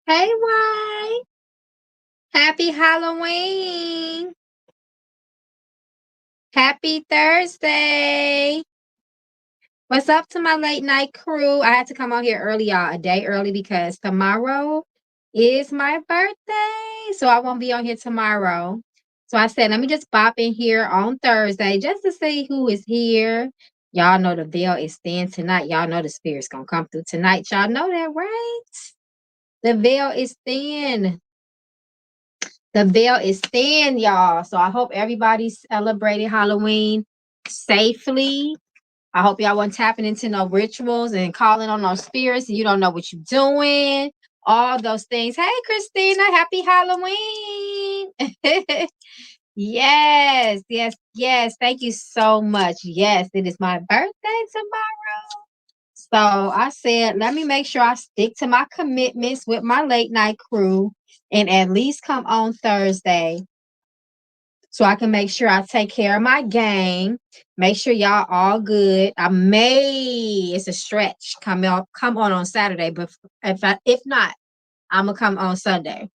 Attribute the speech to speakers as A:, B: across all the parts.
A: Hey, Why? Happy Halloween. Happy Thursday. What's up to my late night crew? I had to come out here early, y'all, a day early because tomorrow is my birthday. So I won't be on here tomorrow. So I said, let me just pop in here on Thursday just to see who is here. Y'all know the veil is thin tonight. Y'all know the spirit's going to come through tonight. Y'all know that, right? The veil is thin. The veil is thin, y'all. So I hope everybody celebrated Halloween safely. I hope y'all weren't tapping into no rituals and calling on those spirits and you don't know what you're doing. All those things. Hey, Christina, happy Halloween. Yes, yes, yes. Thank you so much. Yes, it is my birthday tomorrow. So I said, let me make sure I stick to my commitments with my late night crew and at least come on Thursday so I can make sure I take care of my gang. Make sure y'all all good. It's a stretch, come on Saturday, but if not, I'm gonna come on Sunday.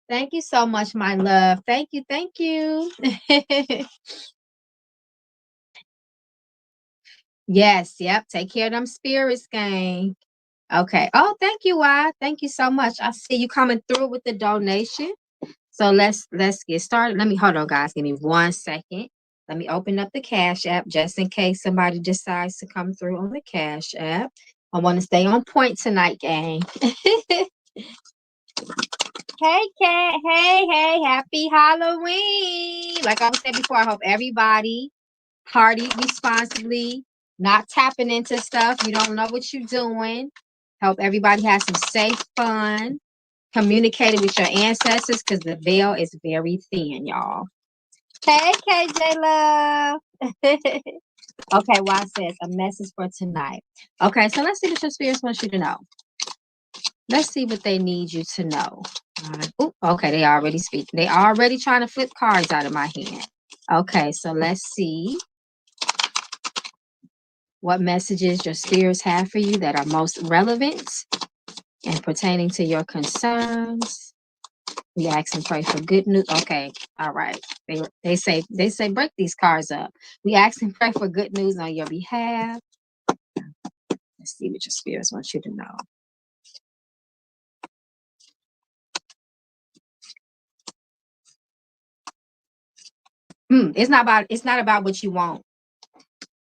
A: Thank you so much, my love. Thank you, thank you. Yes, yep. Take care of them spirits, gang. Okay. Oh, thank you, Y. Thank you so much. I see you coming through with the donation. So let's get started. Let me hold on, guys. Give me 1 second. Let me open up the Cash App just in case somebody decides to come through on the Cash App. I want to stay on point tonight, gang. Hey, Cat. Hey, happy Halloween. Like I said before, I hope everybody party responsibly, not tapping into stuff. You don't know what you're doing. Hope everybody has some safe fun. Communicating with your ancestors because the veil is very thin, y'all. Hey, KJ Love. Okay, well, says a message for tonight. Okay, so let's see what your spirits want you to know. Let's see what they need you to know. Ooh, okay, they already speak. They already trying to flip cards out of my hand. Okay, so let's see what messages your spirits have for you that are most relevant and pertaining to your concerns. We ask and pray for good news. Okay, all right. They say break these cards up. We ask and pray for good news on your behalf. Let's see what your spirits want you to know. It's not about what you want.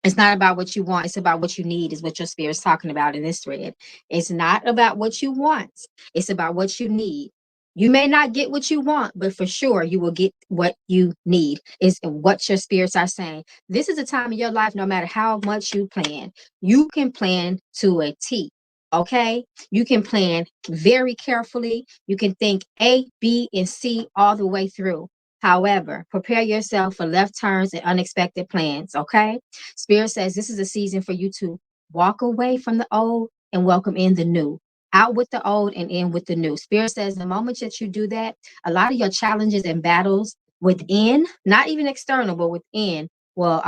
A: It's not about what you want. It's about what you need, is what your spirit's talking about in this thread. It's not about what you want. It's about what you need. You may not get what you want, but for sure you will get what you need, is what your spirits are saying. This is a time in your life, no matter how much you plan, you can plan to a T. Okay? You can plan very carefully. You can think A, B, and C all the way through. However, prepare yourself for left turns and unexpected plans. Okay? Spirit says this is a season for you to walk away from the old and welcome in the new. Out with the old and in with the new. Spirit says the moment that you do that, a lot of your challenges and battles within, not even external, but within, will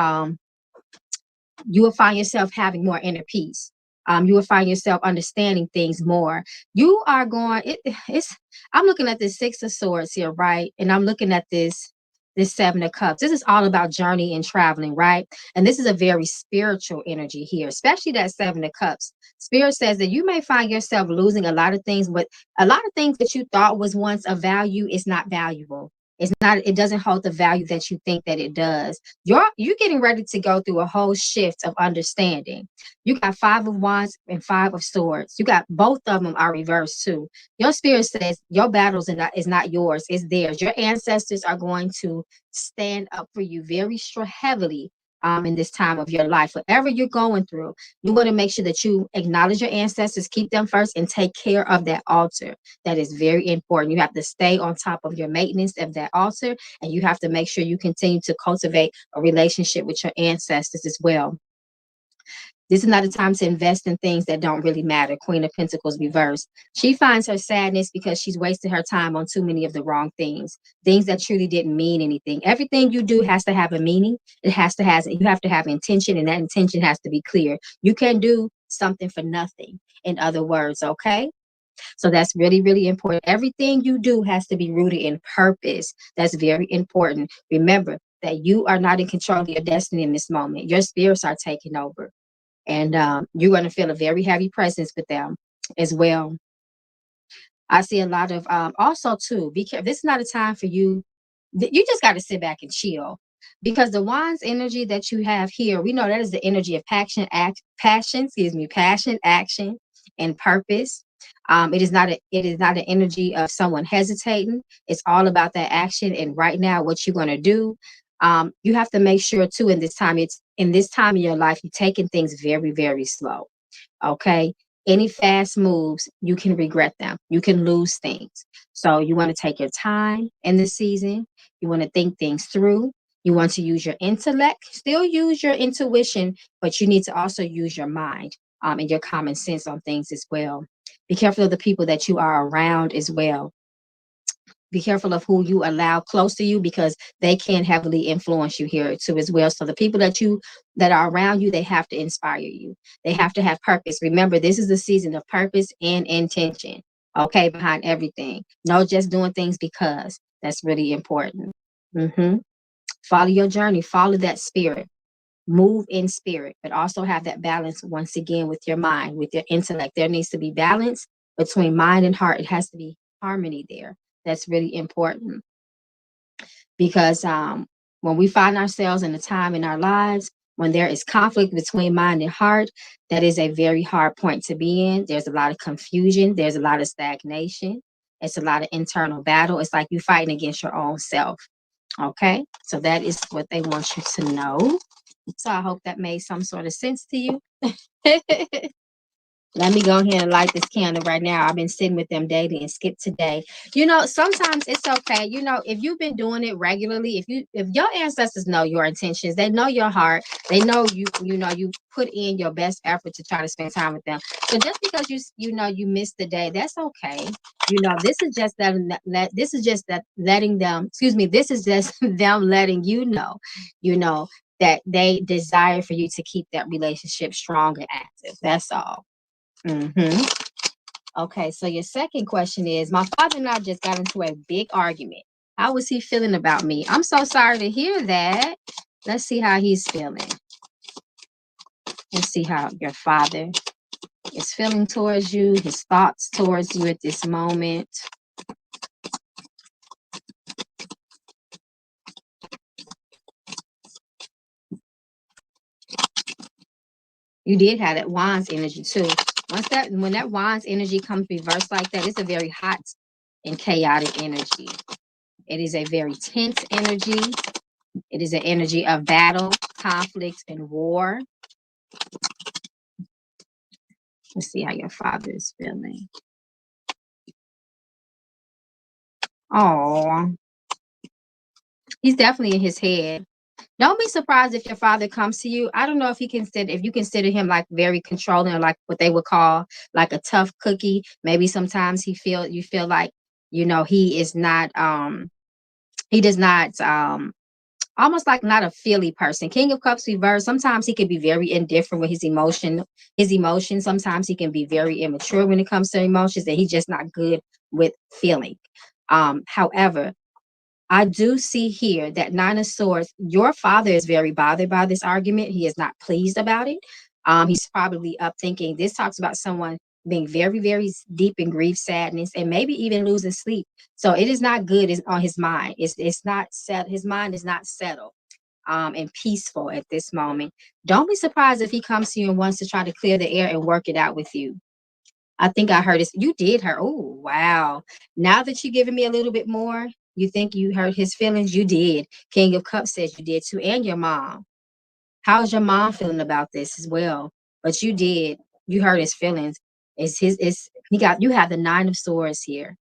A: you will find yourself having more inner peace. You will find yourself understanding things more. You are going. It's. I'm looking at this Six of Swords here, right? And I'm looking at this Seven of Cups. This is all about journey and traveling, right? And this is a very spiritual energy here, especially that Seven of Cups. Spirit says that you may find yourself losing a lot of things, but a lot of things that you thought was once of value is not valuable. It's not. It doesn't hold the value that you think that it does. You're getting ready to go through a whole shift of understanding. You got Five of Wands and Five of Swords. You got both of them are reversed too. Your spirit says your battles is not yours, it's theirs. Your ancestors are going to stand up for you very heavily in this time of your life. Whatever you're going through, you want to make sure that you acknowledge your ancestors, keep them first, and take care of that altar. That is very important. You have to stay on top of your maintenance of that altar, and you have to make sure you continue to cultivate a relationship with your ancestors as well. This is not a time to invest in things that don't really matter. Queen of Pentacles reversed. She finds her sadness because she's wasted her time on too many of the wrong things that truly didn't mean anything. Everything you do has to have a meaning. You have to have intention, and that intention has to be clear. You can do something for nothing, in other words, okay? So that's really, really important. Everything you do has to be rooted in purpose. That's very important. Remember that you are not in control of your destiny in this moment. Your spirits are taking over. And you're going to feel a very heavy presence with them as well. I see a lot of also too, be careful. This is not a time for you. You just got to sit back and chill, because the wands energy that you have here, we know that is the energy of passion, action, and purpose. It is not an energy of someone hesitating. It's all about that action. And right now, what you're going to do, you have to make sure too, in this time in your life, you're taking things very, very slow. Okay. Any fast moves, you can regret them. You can lose things. So you want to take your time in this season. You want to think things through. You want to use your intellect, still use your intuition, but you need to also use your mind and your common sense on things as well. Be careful of the people that you are around as well. Be careful of who you allow close to you, because they can heavily influence you here too as well. So the people that are around you, they have to inspire you. They have to have purpose. Remember, this is the season of purpose and intention. Okay, behind everything. No, just doing things because. That's really important. hmm Follow your journey. Follow that spirit. Move in spirit, but also have that balance once again with your mind, with your intellect. There needs to be balance between mind and heart. It has to be harmony there. That's really important, because when we find ourselves in a time in our lives when there is conflict between mind and heart, that is a very hard point to be in. There's a lot of confusion. There's a lot of stagnation. It's a lot of internal battle. It's like you fighting against your own self. Okay, so that is what they want you to know. So I hope that made some sort of sense to you. Let me go ahead and light this candle right now. I've been sitting with them daily and skip today. Sometimes it's okay. If you've been doing it regularly, if your ancestors know your intentions, they know your heart, they know you put in your best effort to try to spend time with them. So just because you missed the day, that's okay. This is just letting them, excuse me, this is just them letting you know, that they desire for you to keep that relationship strong and active. That's all. hmm Okay, so your second question is, my father and I just got into a big argument. How was he feeling about me? I'm so sorry to hear that. Let's see how he's feeling. Let's see how your father is feeling towards you, his thoughts towards you at this moment. You did have that wands energy too. When that wands energy comes reversed like that, it's a very hot and chaotic energy. It is a very tense energy. It is an energy of battle, conflict, and war. Let's see how your father is feeling. Oh, he's definitely in his head. Don't be surprised if your father comes to you. I don't know if you consider him like very controlling, or like what they would call like a tough cookie. Maybe sometimes you feel like, he is not he does not almost like not a feely person. King of Cups reverse. Sometimes he can be very indifferent with his emotions. Sometimes he can be very immature when it comes to emotions, and he's just not good with feeling. However, I do see here that Nine of Swords, your father is very bothered by this argument. He is not pleased about it. He's probably up thinking, this talks about someone being very, very deep in grief, sadness, and maybe even losing sleep. So it is not good on his mind. It's not set. His mind is not settled and peaceful at this moment. Don't be surprised if he comes to you and wants to try to clear the air and work it out with you. I think I heard this. You did hurt. Oh, wow. Now that you're giving me a little bit more, you think you hurt his feelings? You did. King of Cups says you did too, and your mom. How's your mom feeling about this as well? But you did. You hurt his feelings. You have the Nine of Swords here.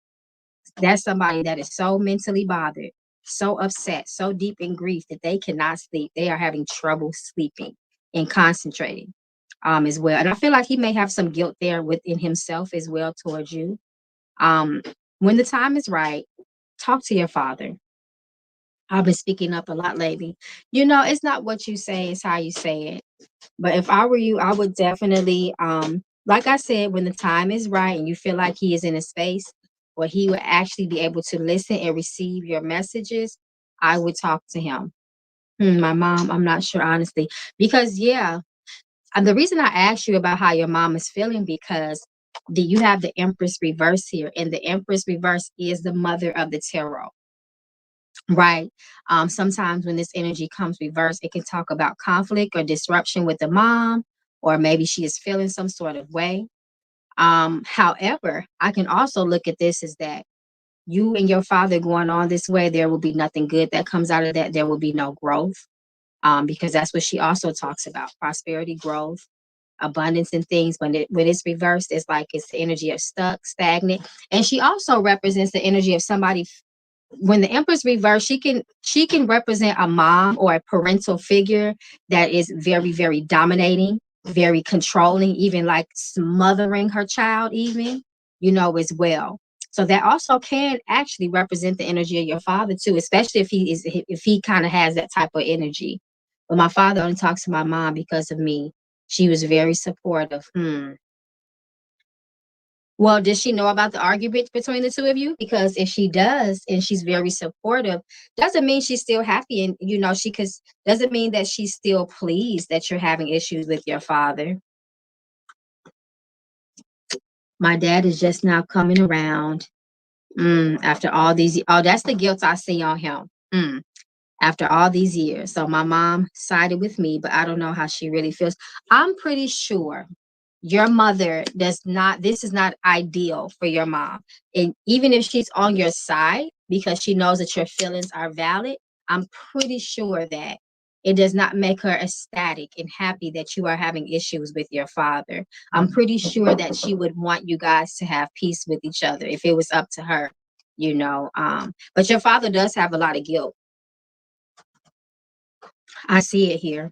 A: That's somebody that is so mentally bothered, so upset, so deep in grief that they cannot sleep. They are having trouble sleeping and concentrating as well. And I feel like he may have some guilt there within himself as well towards you. Um, when the time is right, talk to your father. I've been speaking up a lot lately. It's not what you say, it's how you say it. But if I were you, I would definitely, like I said, when the time is right and you feel like he is in a space where he would actually be able to listen and receive your messages, I would talk to him. My mom, I'm not sure, honestly, because yeah, the reason I asked you about how your mom is feeling because you have the Empress reverse here, and the Empress reverse is the mother of the tarot. Right. Sometimes when this energy comes reverse, it can talk about conflict or disruption with the mom, or maybe she is feeling some sort of way. However, I can also look at this as that you and your father going on this way, there will be nothing good that comes out of that. There will be no growth. Because that's what she also talks about: prosperity, growth, abundance, and things. When it's reversed, it's like it's the energy of stuck, stagnant. And she also represents the energy of somebody. When the Empress reverse, she can represent a mom or a parental figure that is very, very dominating, very controlling, even like smothering her child, even, as well. So that also can actually represent the energy of your father too, especially if he kind of has that type of energy. But my father only talks to my mom because of me. She was very supportive. Well, does she know about the argument between the two of you? Because if she does and she's very supportive, doesn't mean she's still happy, and she cause doesn't mean that she's still pleased that you're having issues with your father. My dad is just now coming around. After all these, oh, that's the guilt I see on him. After all these years. So my mom sided with me, but I don't know how she really feels. I'm pretty sure your mother does not, this is not ideal for your mom. And even if she's on your side because she knows that your feelings are valid, I'm pretty sure that it does not make her ecstatic and happy that you are having issues with your father. I'm pretty sure that she would want you guys to have peace with each other if it was up to her, but your father does have a lot of guilt. I see it here.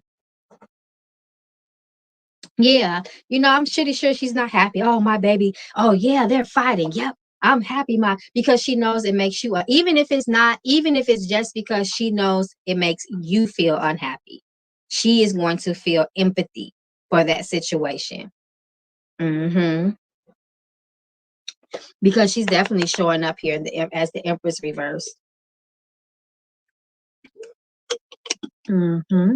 A: Yeah, I'm pretty sure she's not happy. Oh, my baby. Oh, yeah, they're fighting. Yep, I'm happy, because she knows it makes you, even if it's not, even if it's just because she knows it makes you feel unhappy, she is going to feel empathy for that situation. hmm Because she's definitely showing up here as the Empress reverse. hmm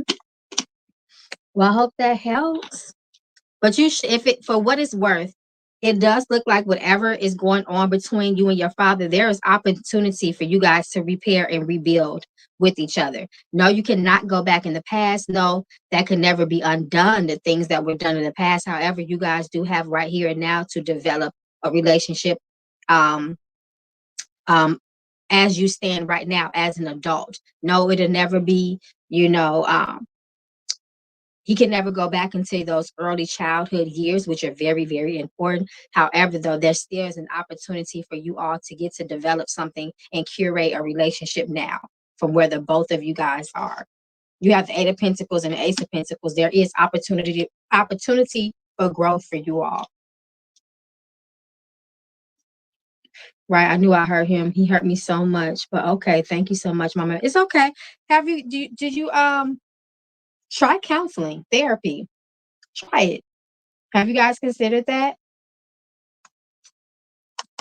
A: Well, I hope that helps. But if it, for what it's worth, it does look like whatever is going on between you and your father, there is opportunity for you guys to repair and rebuild with each other. No, you cannot go back in the past. No, that could never be undone, the things that were done in the past. However, you guys do have right here and now to develop a relationship um, um, as you stand right now as an adult. No, it'll never be, he can never go back into those early childhood years, which are very, very important. However, though, there still is an opportunity for you all to get to develop something and curate a relationship now from where the both of you guys are. You have the Eight of Pentacles and the Ace of Pentacles. There is opportunity for growth for you all. Right. I knew I hurt him. He hurt me so much. But okay, thank you so much, Mama. It's okay. Did you try counseling, therapy? Try it. Have you guys considered that?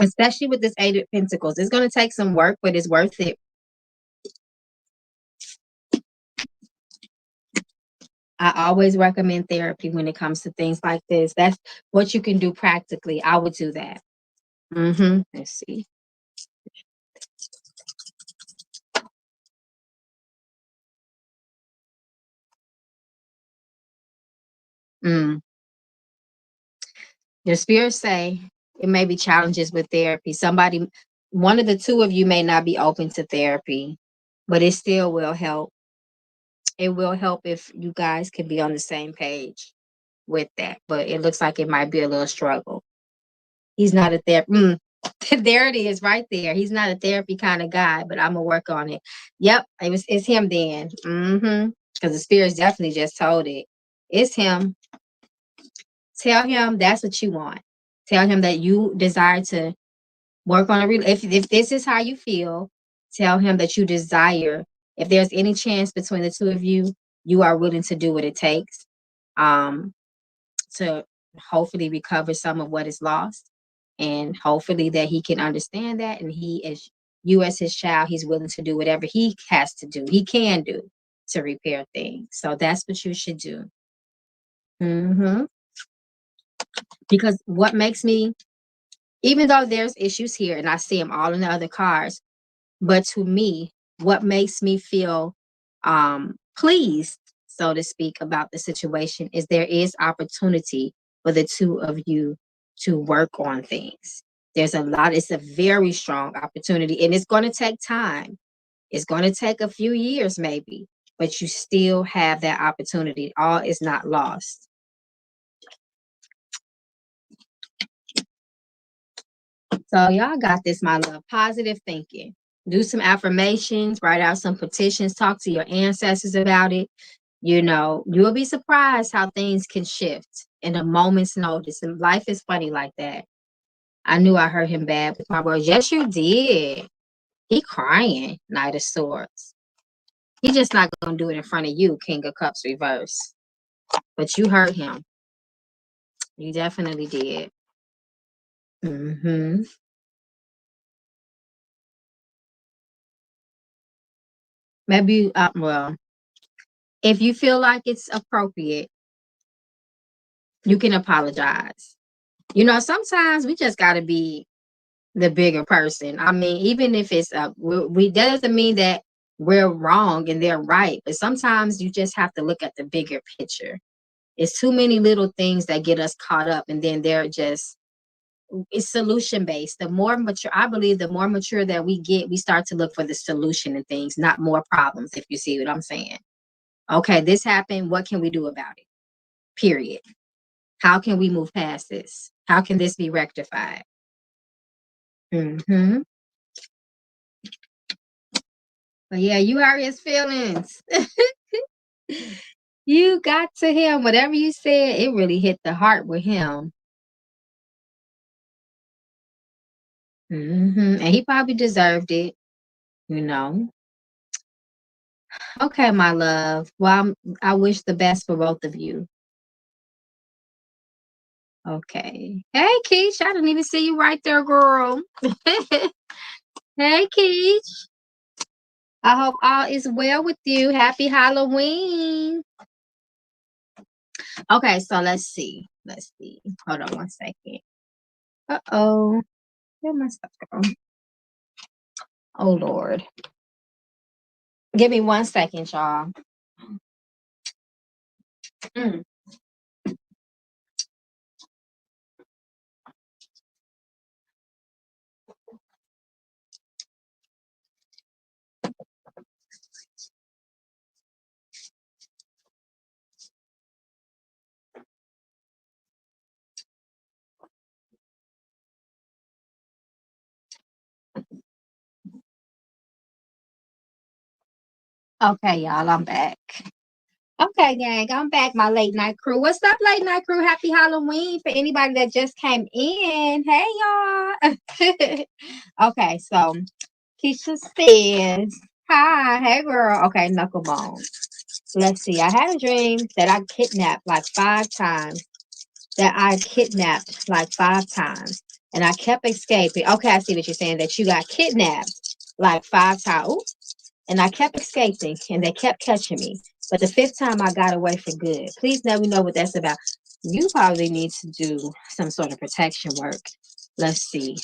A: Especially with this Eight of Pentacles. It's going to take some work, but it's worth it. I always recommend therapy when it comes to things like this. That's what you can do practically. I would do that. Let's see. Mm. Your spirits say it may be challenges with therapy. One of the two of you may not be open to therapy, but it still will help. It will help if you guys can be on the same page with that. But it looks like it might be a little struggle. He's not a therapist. There it is, right there. He's not a therapy kind of guy, but I'm gonna work on it. Yep, it's him then. Because the spirits definitely just told it. It's him. Tell him that's what you want. Tell him that you desire to work on if this is how you feel, tell him that you desire If there's any chance between the two of you, you are willing to do what it takes to hopefully recover some of what is lost. And hopefully that he can understand that. And he, as you as his child, he's willing to do whatever he has to do, he can do to repair things. So that's what you should do. Because what makes me, even though there's issues here and I see them all in the other cards, but to me, what makes me feel pleased, so to speak, about the situation is there is opportunity for the two of you to work on things. There's a lot, it's a very strong opportunity, and it's going to take time. It's going to take a few years maybe, but you still have that opportunity. All is not lost. So y'all got this, my love. Positive thinking. Do some affirmations, write out some petitions, talk to your ancestors about it. You know, you'll be surprised how things can shift in a moment's notice. And life is funny like that. I knew I hurt him bad with my words. Yes, you did. He crying, Knight of Swords. He just not gonna do it in front of you, King of Cups reverse. But you hurt him. You definitely did. Maybe, well, if you feel like it's appropriate, you can apologize. You know, sometimes we just got to be the bigger person. I mean, even if it's that doesn't mean that we're wrong and they're right, but sometimes you just have to look at the bigger picture. It's too many little things that get us caught up, and then they're just, it's solution based. The more mature, I believe, the more mature that we get, we start to look for the solution in things, not more problems. If you see what I'm saying. Okay, this happened. What can we do about it? Period. How can we move past this? How can this be rectified? But yeah, you hurt his feelings. You got to him. Whatever you said, it really hit the heart with him. And he probably deserved it, you know. Okay, my love. Well, I wish the best for both of you. Okay. Hey, Keisha, I didn't even see you right there, girl. Hey, Keisha. I hope all is well with you. Happy Halloween. Okay, so let's see. Let's see. Hold on one second. Uh-oh. Where my stuff go? Oh, Lord. Give me 1 second, y'all. Okay, y'all, I'm back. Okay, gang, I'm back, my late night crew. What's up, late night crew? Happy Halloween for anybody that just came in. Hey, y'all. Okay, so Keisha says, hi, hey, girl. Okay, knucklebone. Let's see. I had a dream that I kidnapped like 5 times. And I kept escaping. Okay, I see what you're saying, that you got kidnapped like 5 times. Ooh, and I kept escaping, and they kept catching me. But the 5th time, I got away for good. Please let me know what that's about. You probably need to do some sort of protection work. Let's see.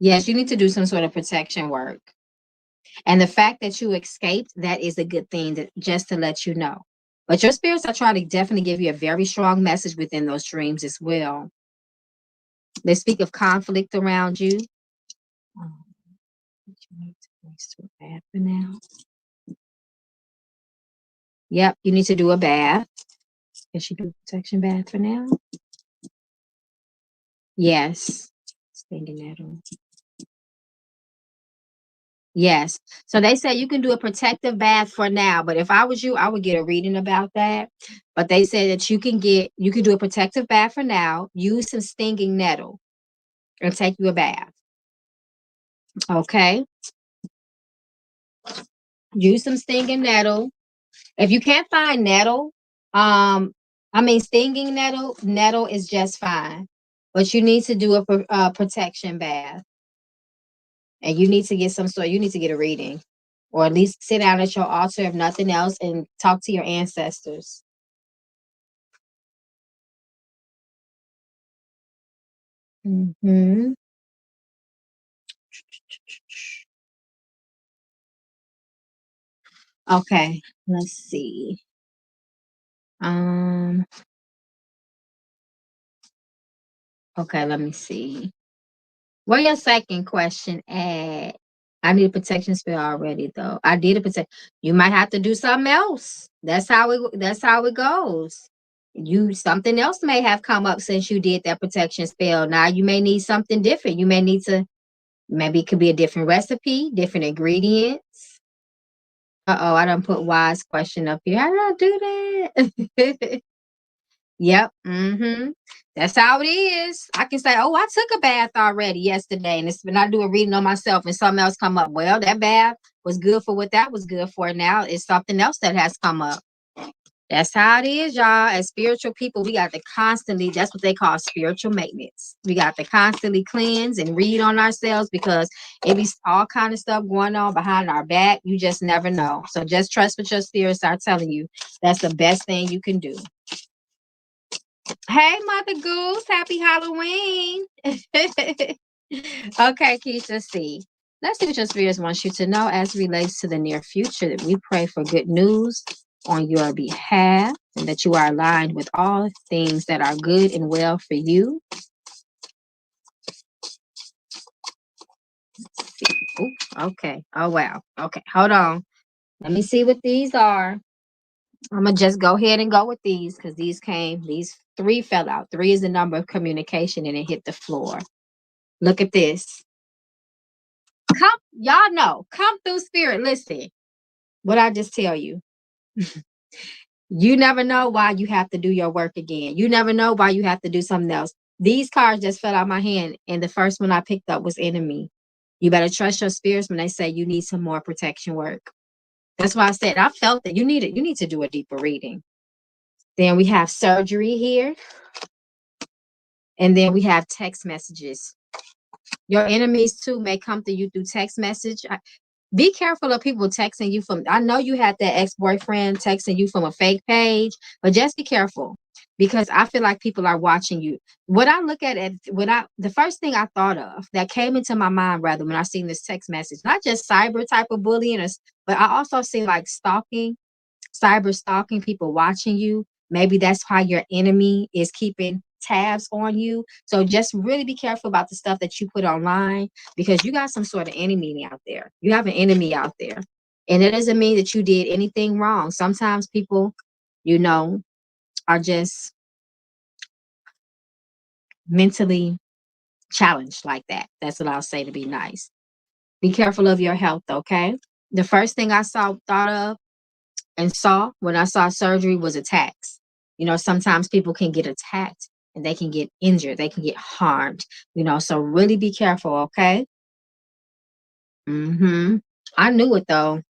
A: Yes, you need to do some sort of protection work. And the fact that you escaped, that is a good thing, just to let you know. But your spirits are trying to definitely give you a very strong message within those dreams as well. They speak of conflict around you. For now. Yep, you need to do a bath. Can she do a protection bath for now? Yes. Thinking that on. Yes. So they say you can do a protective bath for now, but if I was you, I would get a reading about that. But they say that you can do a protective bath for now, use some stinging nettle and take you a bath. Okay. Use some stinging nettle. If you can't find nettle, I mean stinging nettle is just fine. But you need to do a protection bath, and you need to get some sort. You need to get a reading, or at least sit down at your altar, if nothing else, and talk to your ancestors. Hmm. Okay, let's see. Um, okay, let me see. Where your second question at? I need a protection spell already, though. I did a protect. You might have to do something else. That's how it goes. You something else may have come up since you did that protection spell. Now you may need something different. You may need to maybe it could be a different recipe, different ingredients. Uh-oh, I don't put wise question up here. How did I do that? Yep. Mm-hmm. That's how it is. I can say, "Oh, I took a bath already yesterday," and it's when I do a reading on myself, and something else come up. Well, that bath was good for what that was good for. Now it's something else that has come up. That's how it is, y'all. As spiritual people, we got to constantly. That's what they call spiritual maintenance. We got to constantly cleanse and read on ourselves because it be all kind of stuff going on behind our back. You just never know. So just trust what your spirits are telling you. That's the best thing you can do. Hey, Mother Goose, happy Halloween. Okay, Keisha, see. Let's see what your spirits wants you to know as it relates to the near future. That we pray for good news on your behalf and that you are aligned with all things that are good and well for you. Ooh, okay. Oh, wow. Okay, hold on. Let me see what these are. I'm going to just go ahead and go with these because these three fell out. Three is the number of communication and it hit the floor. Look at this. Come, y'all know, come through spirit. Listen, what I just tell you. You never know why you have to do your work again. You never know why you have to do something else. These cards just fell out my hand, and the first one I picked up was enemy. You better trust your spirits when they say you need some more protection work. That's why I said I felt that you need it. You need to do a deeper reading. Then we have surgery here, and then we have text messages. Your enemies too may come to you through text message. Be careful of people texting you from. I know you had that ex-boyfriend texting you from a fake page, but just be careful because I feel like people are watching you. What I look at the first thing I thought of that came into my mind rather when I seen this text message, not just cyber type of bullying, but I also see like stalking, cyber stalking, people watching you. Maybe that's why your enemy is keeping tabs on you. So just really be careful about the stuff that you put online because you got some sort of enemy out there. You have an enemy out there. And it doesn't mean that you did anything wrong. Sometimes people, you know, are just mentally challenged like that. That's what I'll say to be nice. Be careful of your health, okay? The first thing I thought of and saw when I saw surgery was attacks. You know, sometimes people can get attacked and they can get injured, they can get harmed, so really be careful, okay? Mm-hmm. I knew it though.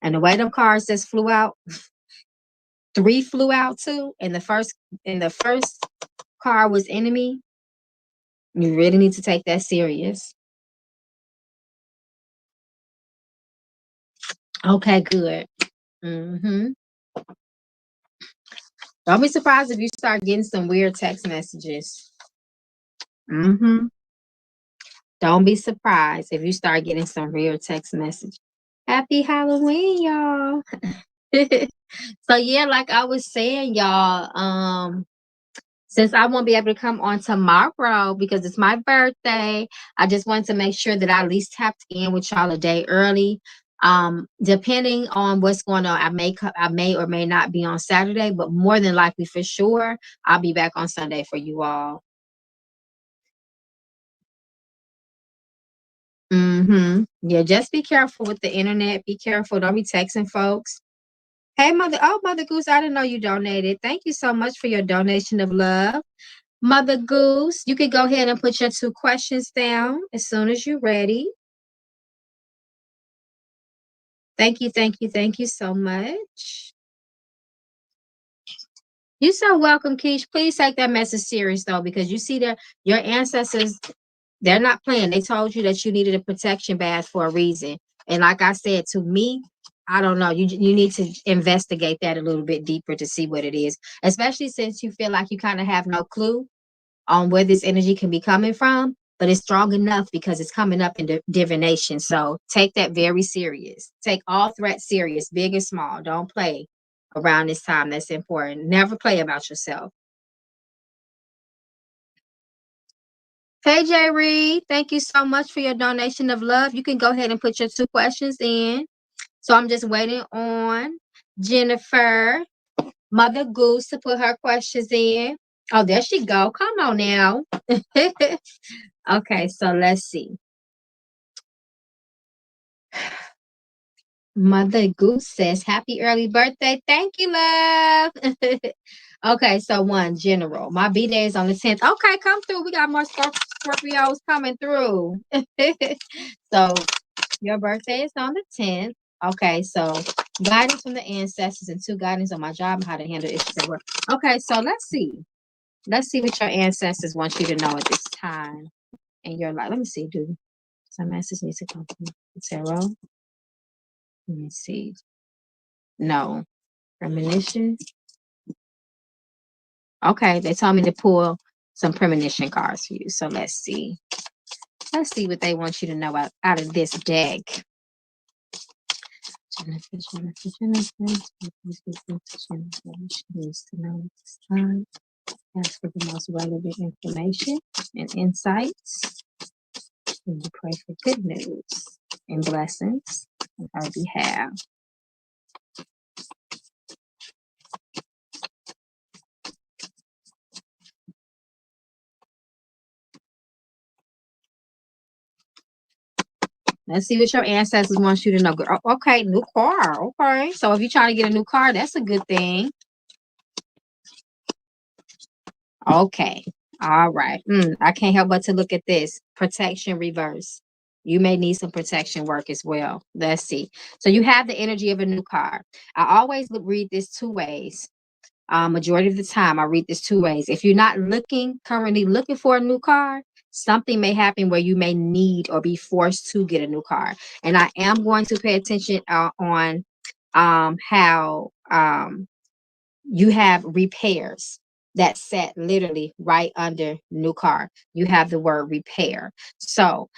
A: And the way them cars just flew out, three flew out too, and the first car was enemy. You really need to take that serious. Okay, good. Mm-hmm. Don't be surprised if you start getting some weird text messages. Mm-hmm. Don't be surprised if you start getting some real text message. Happy Halloween, y'all. So yeah, like I was saying, y'all, since I won't be able to come on tomorrow because it's my birthday, I just wanted to make sure that I at least tapped in with y'all a day early. Depending on what's going on, I may or may not be on Saturday, but more than likely for sure, I'll be back on Sunday for you all. Yeah, just be careful with the internet. Be careful. Don't be texting folks. Hey, Mother. Oh, Mother Goose, I didn't know you donated. Thank you so much for your donation of love. Mother Goose, you can go ahead and put your 2 questions down as soon as you're ready. Thank you, thank you, thank you so much. You're so welcome, Keish. Please take that message serious, though, because you see that your ancestors, they're not playing. They told you that you needed a protection bath for a reason. And like I said, to me, I don't know. You need to investigate that a little bit deeper to see what it is, especially since you feel like you kind of have no clue on where this energy can be coming from, but it's strong enough because it's coming up in divination. So take that very serious. Take all threats serious, big and small. Don't play around this time. That's important. Never play about yourself. Hey, J. Reed, thank you so much for your donation of love. You can go ahead and put your 2 questions in. So I'm just waiting on Jennifer, Mother Goose, to put her questions in. Oh, there she go. Come on now. Okay, so let's see. Mother Goose says, happy early birthday. Thank you, love. Okay, so one, general. My B-day is on the 10th. Okay, come through. We got more Scorpios coming through. So your birthday is on the 10th. Okay, so guidance from the ancestors and 2 guidance on my job and how to handle issues at work. Okay, so let's see. Let's see what your ancestors want you to know at this time in your life. Let me see. Do some message needs to come from the tarot? Let me see. No. Premonition. Okay, they told me to pull some premonition cards for you. So let's see. Let's see what they want you to know out of this deck. Jennifer, Jennifer, Jennifer. She needs to know this time. Ask for the most relevant information and insights. And you pray for good news and blessings on her behalf. Let's see what your ancestors want you to know. Okay, new car. Okay. So if you're trying to get a new car, that's a good thing. Okay. All right. I can't help but to look at this. Protection reverse. You may need some protection work as well. Let's see. So you have the energy of a new car. I always read this 2 ways. Majority of the time, I read this 2 ways. If you're not currently looking for a new car, something may happen where you may need or be forced to get a new car. And I am going to pay attention on how you have repairs that set literally right under new car. You have the word repair. So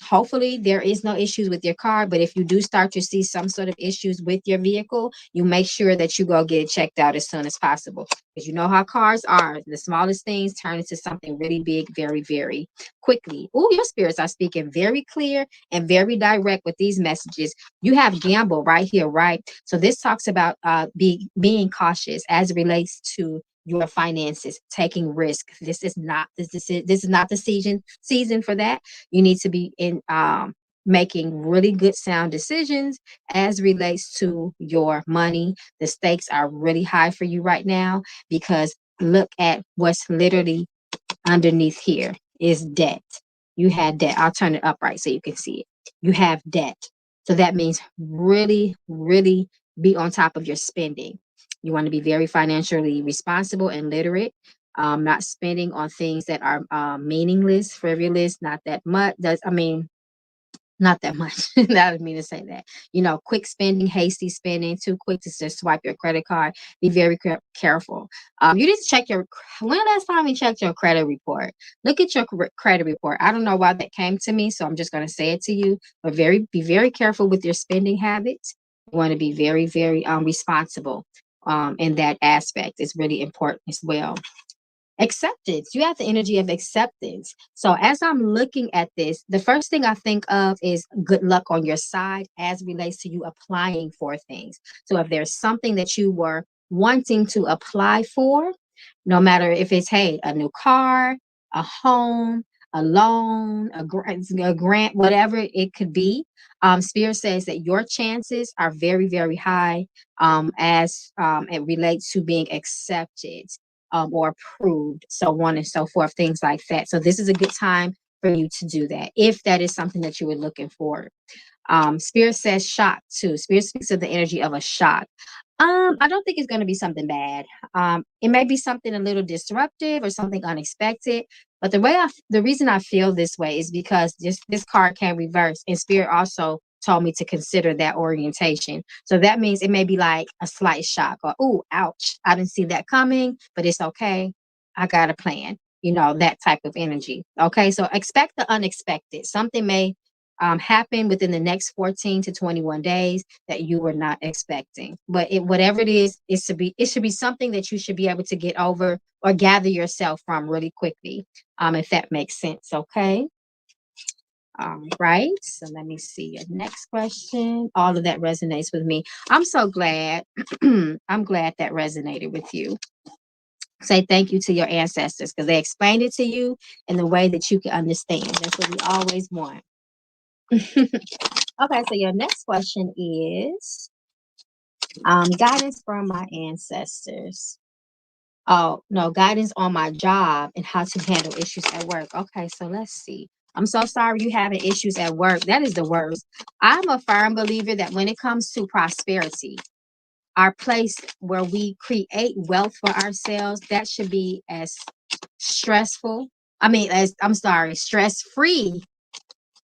A: hopefully there is no issues with your car, but if you do start to see some sort of issues with your vehicle, you make sure that you go get it checked out as soon as possible, because you know how cars are. The smallest things turn into something really big very, very quickly. Oh, your spirits are speaking very clear and very direct with these messages. You have gamble right here, right? So this talks about being cautious as it relates to your finances, taking risk. This is not the season for that. You need to be in making really good sound decisions as relates to your money. The stakes are really high for you right now, because look at what's literally underneath here is debt. You had debt. I'll turn it upright so you can see it. You have debt. So that means really, really be on top of your spending. You want to be very financially responsible and literate. Not spending on things that are meaningless, frivolous, not that much. Not that much. I didn't mean to say that. Quick spending, hasty spending, too quick to just swipe your credit card. Be very careful. You need to check when last time you checked your credit report? Look at your credit report. I don't know why that came to me, so I'm just going to say it to you. But be very careful with your spending habits. You want to be very, very responsible in that aspect. It's really important as well. Acceptance. You have the energy of acceptance. So as I'm looking at this, the first thing I think of is good luck on your side as relates to you applying for things. So if there's something that you were wanting to apply for, no matter if it's, hey, a new car, a home, a loan, a grant, whatever it could be. Spirit says that your chances are very, very high as it relates to being accepted or approved, so on and so forth, things like that. So this is a good time for you to do that if that is something that you were looking for. Spirit says shock too. Spirit speaks of the energy of a shock. I don't think it's going to be something bad. It may be something a little disruptive or something unexpected. But the reason I feel this way is because this card can reverse, and Spirit also told me to consider that orientation. So that means it may be like a slight shock or, ooh, ouch, I didn't see that coming, but it's okay. I got a plan. That type of energy. Okay, so expect the unexpected. Something may happen within the next 14 to 21 days that you were not expecting. But whatever it is, it should be something that you should be able to get over or gather yourself from really quickly. If that makes sense, okay? Right. So let me see your next question. All of that resonates with me. I'm so glad. I'm glad that resonated with you. Say thank you to your ancestors because they explained it to you in the way that you can understand. That's what we always want. Okay, so your next question is guidance from my ancestors. Oh, no, guidance on my job and how to handle issues at work. Okay, so let's see. I'm so sorry you having issues at work. That is the worst. I'm a firm believer that when it comes to prosperity, our place where we create wealth for ourselves, that should be as stressful. Stress free,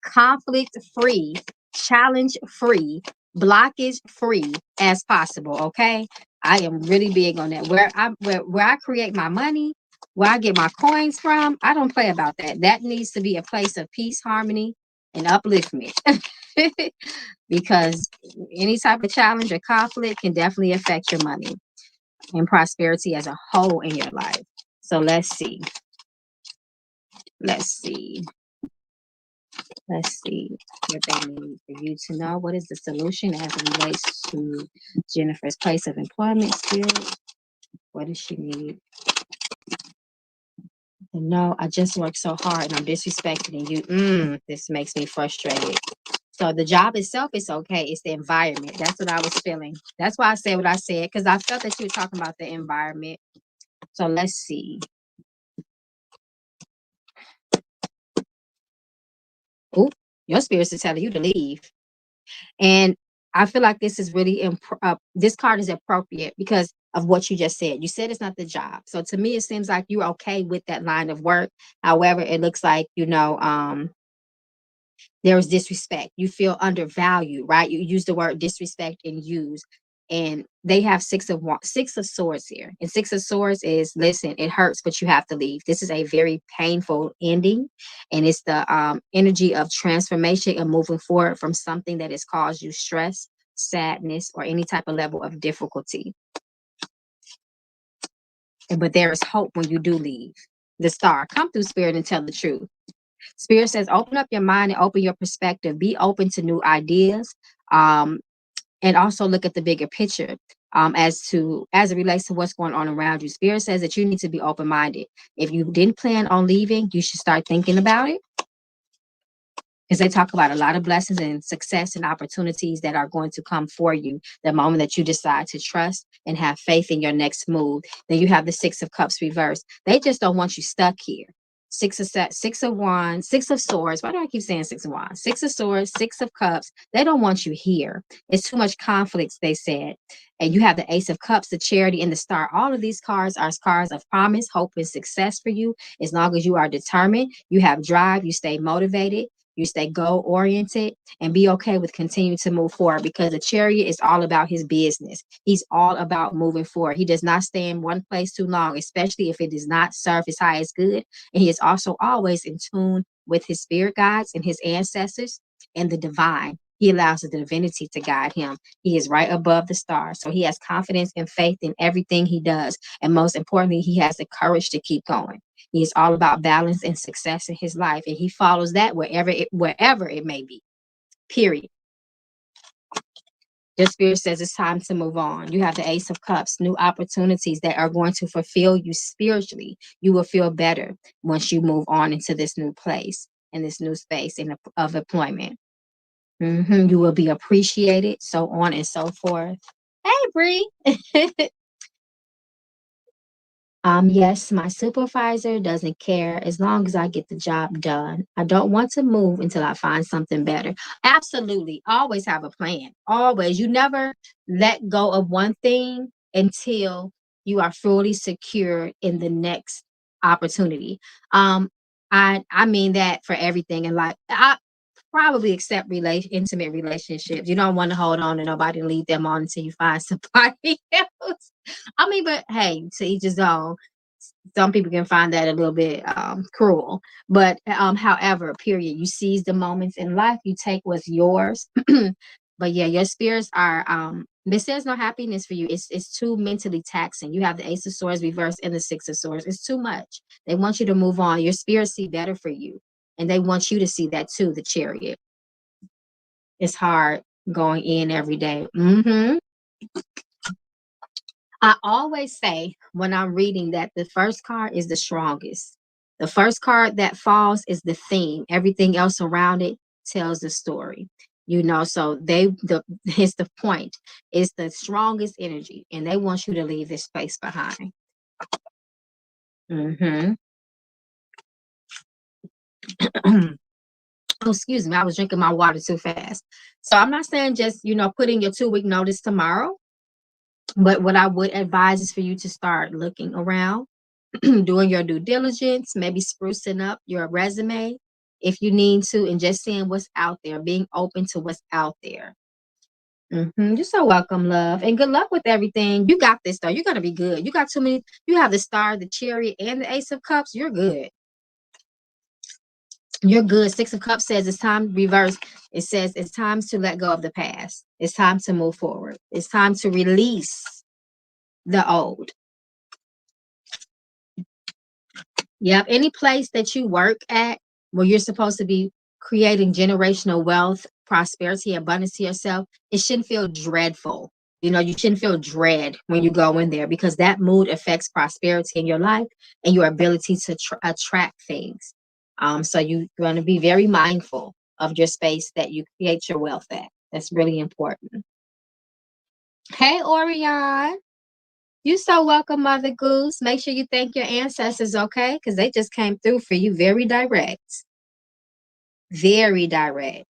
A: conflict free, challenge free, blockage free as possible. Okay. I am really big on that. Where I create my money, where I get my coins from, I don't play about that. That needs to be a place of peace, harmony, and upliftment. Because any type of challenge or conflict can definitely affect your money and prosperity as a whole in your life. So let's see. Let's see. Let's see what they need for you to know. What is the solution as it relates to Jennifer's place of employment skills? What does she need? No, I just worked so hard and I'm disrespecting you. This makes me frustrated. So the job itself is okay. It's the environment. That's what I was feeling. That's why I said what I said, because I felt that you were talking about the environment. So let's see. Oh, your spirits are telling you to leave. And I feel like this is really this card is appropriate because of what you just said. You said it's not the job. So to me, it seems like you're okay with that line of work. However, it looks like, there is disrespect. You feel undervalued, right? You use the word disrespect and use. And they have six of swords here. And six of swords is, listen, it hurts, but you have to leave. This is a very painful ending. And it's the energy of transformation and moving forward from something that has caused you stress, sadness, or any type of level of difficulty. But there is hope when you do leave. The star, come through, spirit, and tell the truth. Spirit says, open up your mind and open your perspective. Be open to new ideas. And also look at the bigger picture as it relates to what's going on around you. Spirit says that you need to be open-minded. If you didn't plan on leaving, you should start thinking about it. Because they talk about a lot of blessings and success and opportunities that are going to come for you the moment that you decide to trust and have faith in your next move. Then you have the Six of Cups reversed. They just don't want you stuck here. Six of Wands, Six of Swords. Why do I keep saying Six of Wands? Six of Swords, Six of Cups. They don't want you here. It's too much conflicts, they said. And you have the Ace of Cups, the Charity, and the Star. All of these cards are cards of promise, hope, and success for you. As long as you are determined, you have drive, you stay motivated, you stay goal oriented, and be okay with continuing to move forward, because the Chariot is all about his business. He's all about moving forward. He does not stay in one place too long, especially if it does not serve his highest good. And he is also always in tune with his spirit guides and his ancestors and the divine. He allows the divinity to guide him. He is right above the stars. So he has confidence and faith in everything he does. And most importantly, he has the courage to keep going. He is all about balance and success in his life. And he follows that wherever it may be. Period. Your spirit says it's time to move on. You have the Ace of Cups, new opportunities that are going to fulfill you spiritually. You will feel better once you move on into this new place, in this new space of employment. You will be appreciated, so on and so forth. Hey, Bree. Yes, my supervisor doesn't care as long as I get the job done. I don't want to move until I find something better. Absolutely. Always have a plan. Always. You never let go of one thing until you are fully secure in the next opportunity. Um, I mean that for everything in life. I probably accept intimate relationships. You don't want to hold on to nobody and leave them on until you find somebody else. I mean, but hey, to each his own. Some people can find that a little bit cruel, but however, period, you seize the moments in life, you take what's yours. But yeah, your spirits are this says no happiness for you. It's too mentally taxing. You have the Ace of Swords reversed and the Six of Swords. It's too much. They want you to move on. Your spirits see better for you, and they want you to see that too. The Chariot. It's hard going in every day. I always say when I'm reading that the first card is the strongest. The first card that falls is the theme. Everything else around it tells the story. So it's the point. It's the strongest energy, and they want you to leave this space behind. hmm Oh, excuse me. I was drinking my water too fast. So I'm not saying just, put in your 2-week notice tomorrow. But what I would advise is for you to start looking around, doing your due diligence, maybe sprucing up your resume if you need to, and just seeing what's out there, being open to what's out there. You're so welcome, love, and good luck with everything. You got this, though. You're gonna be good. You got too many. You have the Star, the Chariot, and the Ace of Cups. You're good. You're good. Six of Cups says it's time to reverse. It says it's time to let go of the past. It's time to move forward. It's time to release the old. Yep. Any place that you work at where you're supposed to be creating generational wealth, prosperity, abundance to yourself, it shouldn't feel dreadful. You shouldn't feel dread when you go in there, because that mood affects prosperity in your life and your ability to attract things. So you're going to be very mindful of your space that you create your wealth at. That's really important. Hey, Orion. You so welcome, Mother Goose. Make sure you thank your ancestors, okay? Because they just came through for you very direct. Very direct.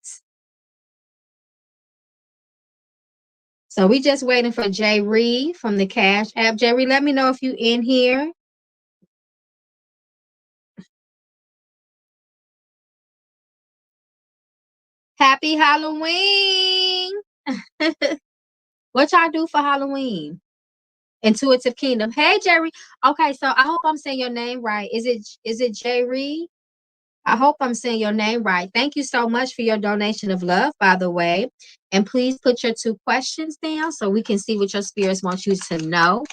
A: So we just waiting for Jay Reed from the Cash App. Jay Reed, let me know if you in here. Happy Halloween. What y'all do for Halloween? Intuitive Kingdom. Hey, Jerry. Okay, so I hope I'm saying your name right. Is it Jay Reed? I hope I'm saying your name right. Thank you so much for your donation of love, by the way. And please put your 2 questions down so we can see what your spirits want you to know.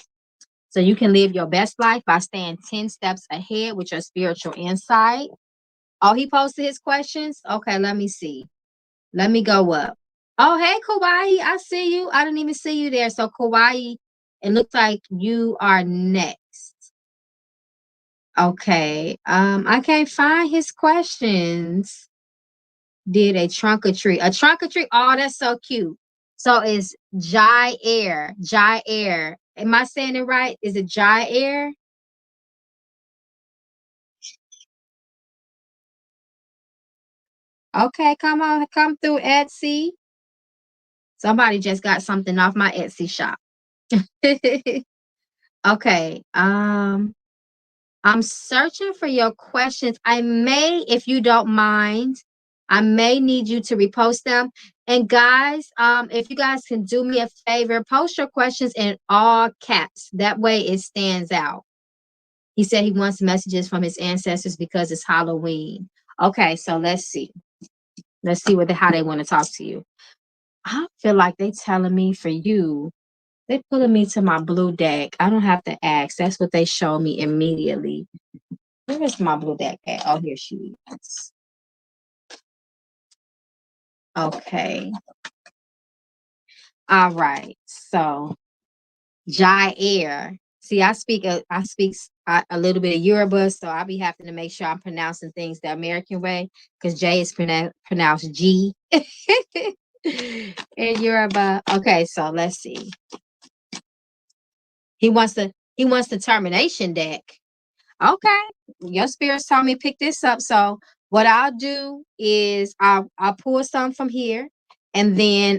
A: So you can live your best life by staying 10 steps ahead with your spiritual insight. Oh, he posted his questions? Okay, let me see. Let me go up. Oh, hey, Kauai. I see you. I didn't even see you there. So, Kauai, it looks like you are next. Okay. I can't find his questions. Did a trunk or treat. A trunk or treat. Oh, that's so cute. So it's Jai Air. Jai Air. Am I saying it right? Is it Jai Air? Okay, come on, come through Etsy. Somebody just got something off my Etsy shop. Okay. I'm searching for your questions. I may, if you don't mind, I may need you to repost them. And guys, if you guys can do me a favor, post your questions in all caps. That way it stands out. He said he wants messages from his ancestors because it's Halloween. Okay, so let's see. Let's see how they want to talk to you. I feel like they telling me for you. They pulling me to my blue deck. I don't have to ask. That's what they show me immediately. Where is my blue deck at? Oh, here she is. Okay. All right. So Jair. See, I speak a little bit of Yoruba, so I'll be having to make sure I'm pronouncing things the American way because J is pronounced G in Yoruba. Okay, so let's see. He wants the termination deck. Okay, your spirits told me pick this up. So what I'll do is I'll pull some from here, and then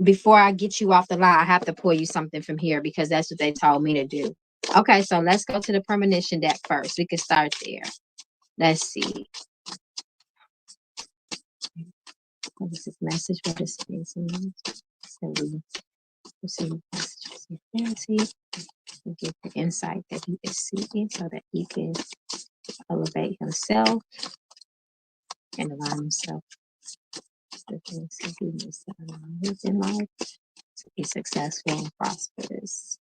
A: before I get you off the line, I have to pull you something from here because that's what they told me to do. Okay, so let's go to the premonition deck first. We can start there. Let's see. What is this message? What is this? So we receive messages of clarity. We get the insight that he is seeking so that he can elevate himself and align himself with the things that he needs to align with in life to be successful and prosperous.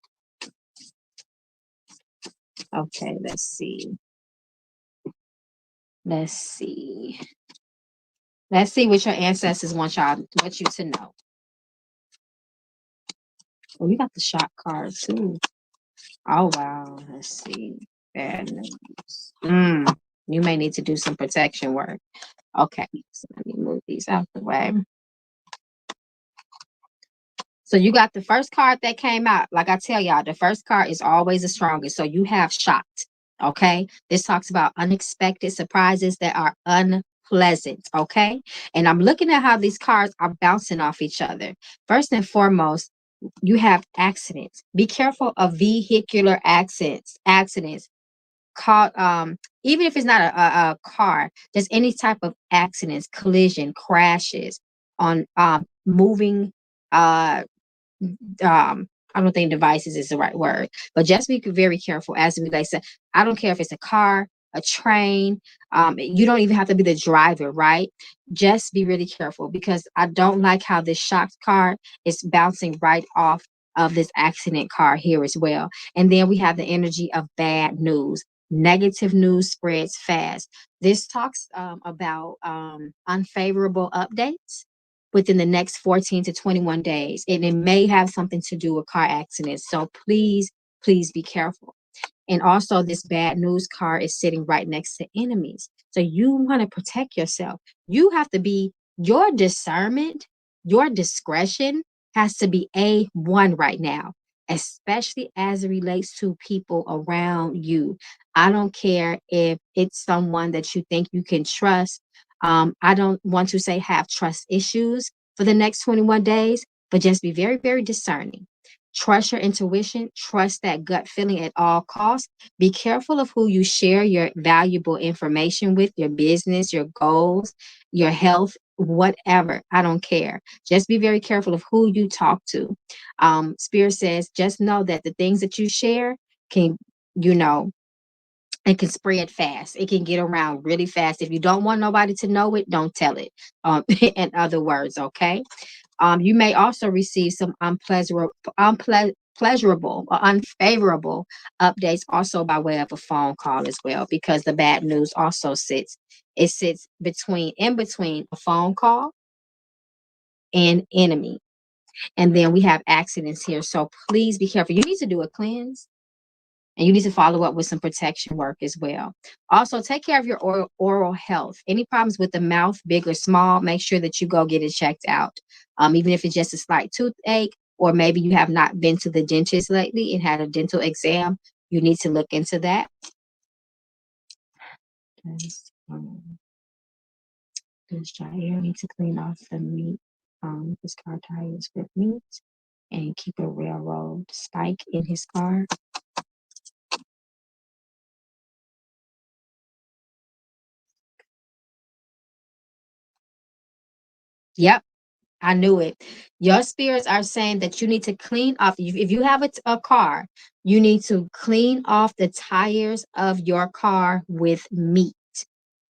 A: Okay, let's see. Let's see. Let's see what your ancestors want you to know. Oh, you got the shot card too. Oh wow. Let's see. Bad news. You may need to do some protection work. Okay, so let me move these out the way. So you got the first card that came out. Like I tell y'all, the first card is always the strongest. So you have shocked. Okay. This talks about unexpected surprises that are unpleasant. Okay. And I'm looking at how these cards are bouncing off each other. First and foremost, you have accidents. Be careful of vehicular accidents. Caught even if it's not a car, just any type of accidents, collision, crashes on moving I don't think devices is the right word, but just be very careful as it relates to, I don't care if it's a car, a train, you don't even have to be the driver, right? Just be really careful because I don't like how this shocked car is bouncing right off of this accident car here as well. And then we have the energy of bad news. Negative news spreads fast. This talks about unfavorable updates within the next 14 to 21 days. And it may have something to do with car accidents. So please, please be careful. And also, this bad news card is sitting right next to enemies. So you want to protect yourself. You have to be, your discernment, your discretion has to be A1 right now, especially as it relates to people around you. I don't care if it's someone that you think you can trust. I don't want to say have trust issues for the next 21 days, but just be very, very discerning. Trust your intuition, trust that gut feeling at all costs. Be careful of who you share your valuable information with, your business, your goals, your health, whatever. I don't care. Just be very careful of who you talk to. Spirit says, just know that the things that you share can, you know, it can spread fast. It can get around really fast. If you don't want nobody to know it, don't tell it. In other words, okay? You may also receive some pleasurable or unfavorable updates also by way of a phone call as well, because the bad news also sits in between a phone call and enemy. And then we have accidents here. So please be careful. You need to do a cleanse. And you need to follow up with some protection work as well. Also, take care of your oral health. Any problems with the mouth, big or small, make sure that you go get it checked out. Even if it's just a slight toothache, or maybe you have not been to the dentist lately and had a dental exam, you need to look into that. Does Jair need to clean off the meat? His car tires with meat and keep a railroad spike in his car. Yep. I knew it. Your spirits are saying that you need to clean off. If you have a car, you need to clean off the tires of your car with meat.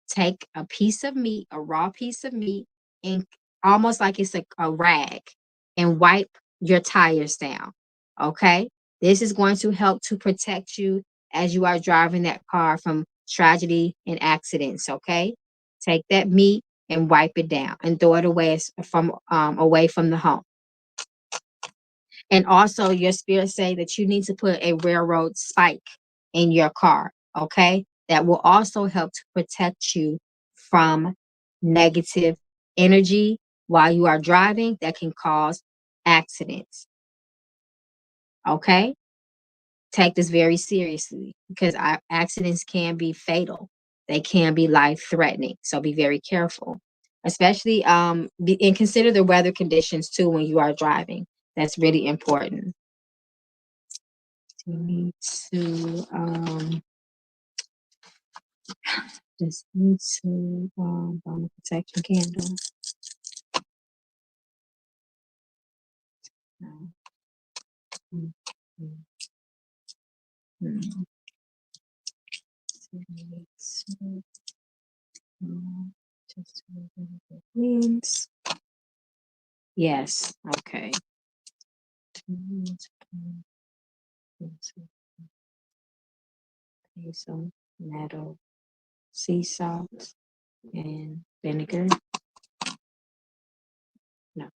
A: Take a piece of meat, a raw piece of meat, and almost like it's a rag, and wipe your tires down. Okay? This is going to help to protect you as you are driving that car from tragedy and accidents. Okay? Take that meat and wipe it down and throw it away from the home. And also your spirit say that you need to put a railroad spike in your car. Okay. That will also help to protect you from negative energy while you are driving that can cause accidents. Okay. Take this very seriously because accidents can be fatal. They can be life threatening. So be very careful, especially and consider the weather conditions too when you are driving. That's really important. You need to just need to burn a protection candle. No. Mm, mm, mm. So you need to, just means. Yes. Okay. Okay, so metal, sea salt, and vinegar. No.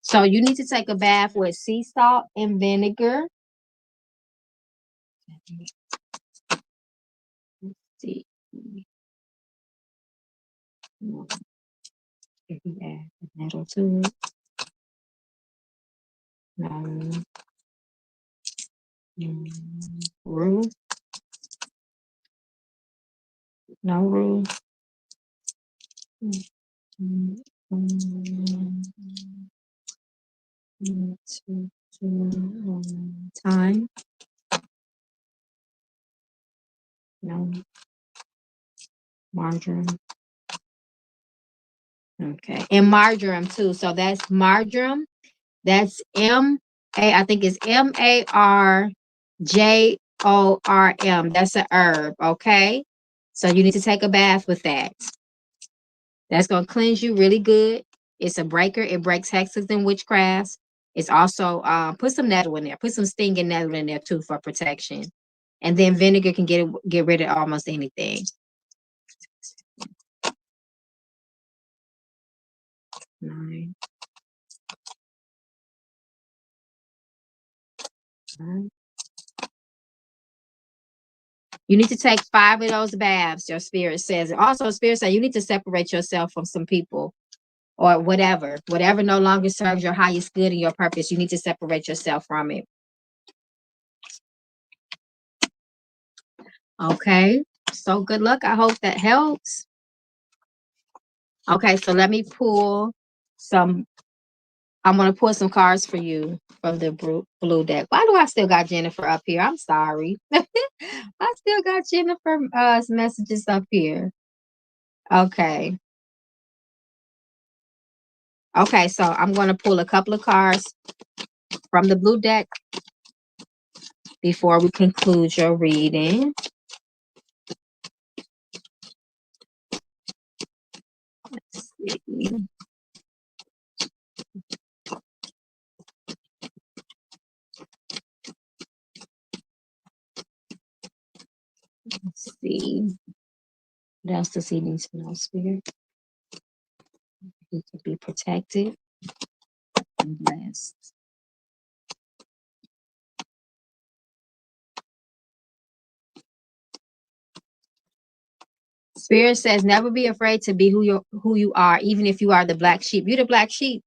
A: So you need to take a bath with sea salt and vinegar. Let's see. If you add the metal to it. Roux. No roux. Time. No. Margarine. Okay. And marjoram too. So that's marjoram. That's I think it's MARJORM. That's a herb. Okay. So you need to take a bath with that. That's going to cleanse you really good. It's a breaker. It breaks hexes and witchcrafts. It's also put some nettle in there. Put some stinging nettle in there too for protection. And then vinegar can get rid of almost anything. 9. You need to take 5 of those baths, your spirit says. And also, spirit says you need to separate yourself from some people or whatever. Whatever no longer serves your highest good and your purpose, you need to separate yourself from it. Okay. So good luck. I hope that helps. Okay, so let me pull some. I'm going to pull some cards for you from the blue deck. Why do I still got Jennifer up here? I'm sorry. I still got Jennifer messages up here. Okay. Okay, so I'm going to pull a couple of cards from the blue deck before we conclude your reading. Let's see. Let's see. What else does he need to know, Spirit? He could be protected and blessed. Spirit says, never be afraid to be who you are, even if you are the black sheep. You're the black sheep.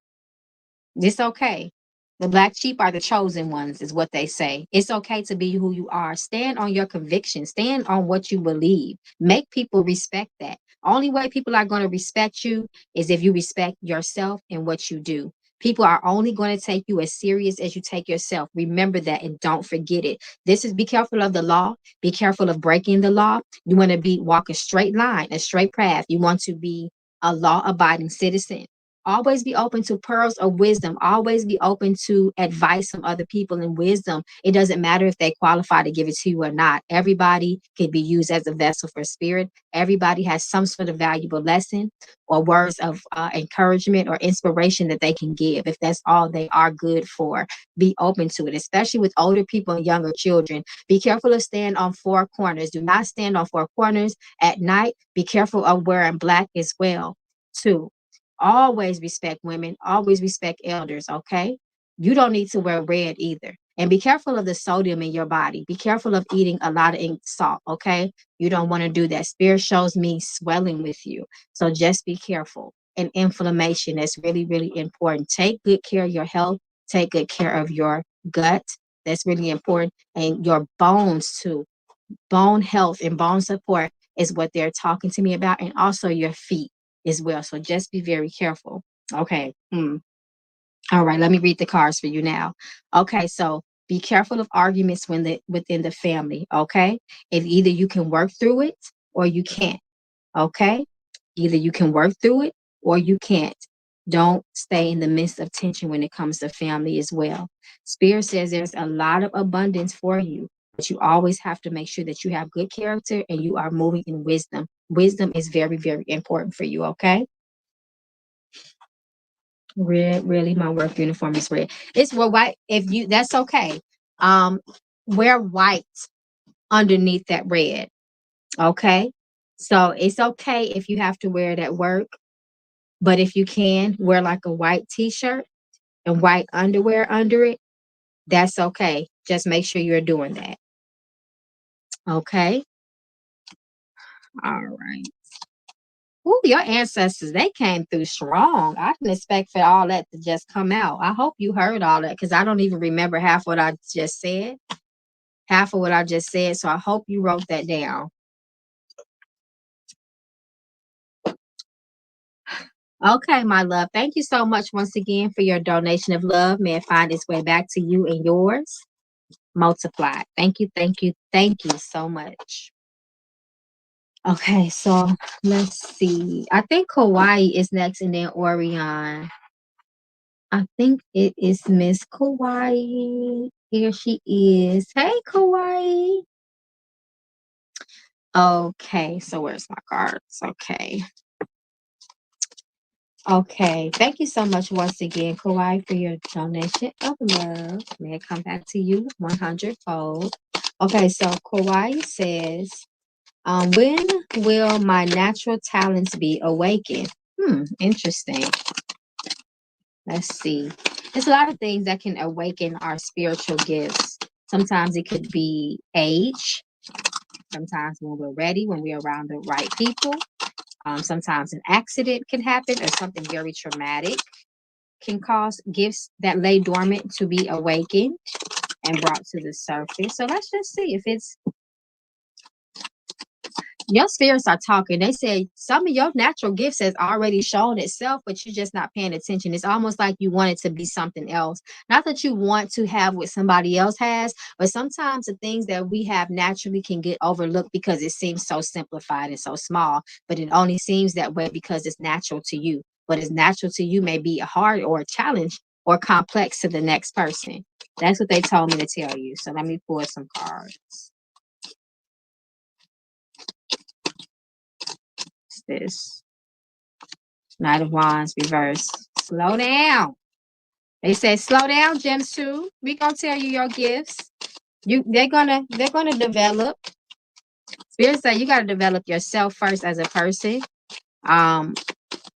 A: It's okay. The black sheep are the chosen ones, is what they say. It's okay to be who you are. Stand on your conviction. Stand on what you believe. Make people respect that. Only way people are going to respect you is if you respect yourself and what you do. People are only going to take you as serious as you take yourself. Remember that and don't forget it. Be careful of the law. Be careful of breaking the law. You want to walk a straight line, a straight path. You want to be a law-abiding citizen. Always be open to pearls of wisdom. Always be open to advice from other people and wisdom. It doesn't matter if they qualify to give it to you or not. Everybody can be used as a vessel for spirit. Everybody has some sort of valuable lesson or words of encouragement or inspiration that they can give. If that's all they are good for, be open to it, especially with older people and younger children. Be careful of staying on four corners. Do not stand on four corners at night. Be careful of wearing black as well, too. Always respect women. Always respect elders, okay? You don't need to wear red either. And be careful of the sodium in your body. Be careful of eating a lot of salt, okay? You don't want to do that. Spirit shows me swelling with you. So just be careful. And inflammation is really, really important. Take good care of your health. Take good care of your gut. That's really important. And your bones too. Bone health and bone support is what they're talking to me about. And also your feet as well. So just be very careful. Okay. All right. Let me read the cards for you now. Okay. So be careful of arguments within the family. Okay. If either you can work through it or you can't. Okay. Either you can work through it or you can't. Don't stay in the midst of tension when it comes to family as well. Spirit says there's a lot of abundance for you, but you always have to make sure that you have good character and you are moving in wisdom. Wisdom is very, very important for you. Okay. Red, really, my work uniform is red. It's well white. If you, that's okay. Um, wear white underneath that red. Okay. So it's okay if you have to wear it at work. But if you can wear like a white t-shirt and white underwear under it, that's okay. Just make sure you're doing that. Okay. All right. Ooh, your ancestors, they came through strong. I didn't expect for all that to just come out. I hope you heard all that because I don't even remember half what I just said. Half of what I just said. So I hope you wrote that down. Okay, my love. Thank you so much once again for your donation of love. May it find its way back to you and yours multiplied. Thank you, thank you, thank you so much. Okay, so let's see. I think Kauai is next and then Orion. I think it is Miss Kauai. Here she is. Hey, Kauai. Okay, so where's my cards? Okay. Okay, thank you so much once again, Kauai, for your donation of love. May it come back to you 100-fold. Okay, so Kauai says, when will my natural talents be awakened? Interesting. Let's see. There's a lot of things that can awaken our spiritual gifts. Sometimes it could be age. Sometimes when we're ready, when we're around the right people. Sometimes an accident can happen or something very traumatic can cause gifts that lay dormant to be awakened and brought to the surface. So let's just see if it's your spirits are talking. They say some of your natural gifts has already shown itself, but you're just not paying attention. It's almost like you want it to be something else. Not that you want to have what somebody else has, but sometimes the things that we have naturally can get overlooked because it seems so simplified and so small, but it only seems that way because it's natural to you. What is natural to you may be hard or a challenge or complex to the next person. That's what they told me to tell you. So let me pull some cards. What's this? Knight of Wands reverse. Slow down. They said, slow down, Gemsu. We gonna tell you your gifts. They're gonna develop. Spirit say you gotta develop yourself first as a person. Um,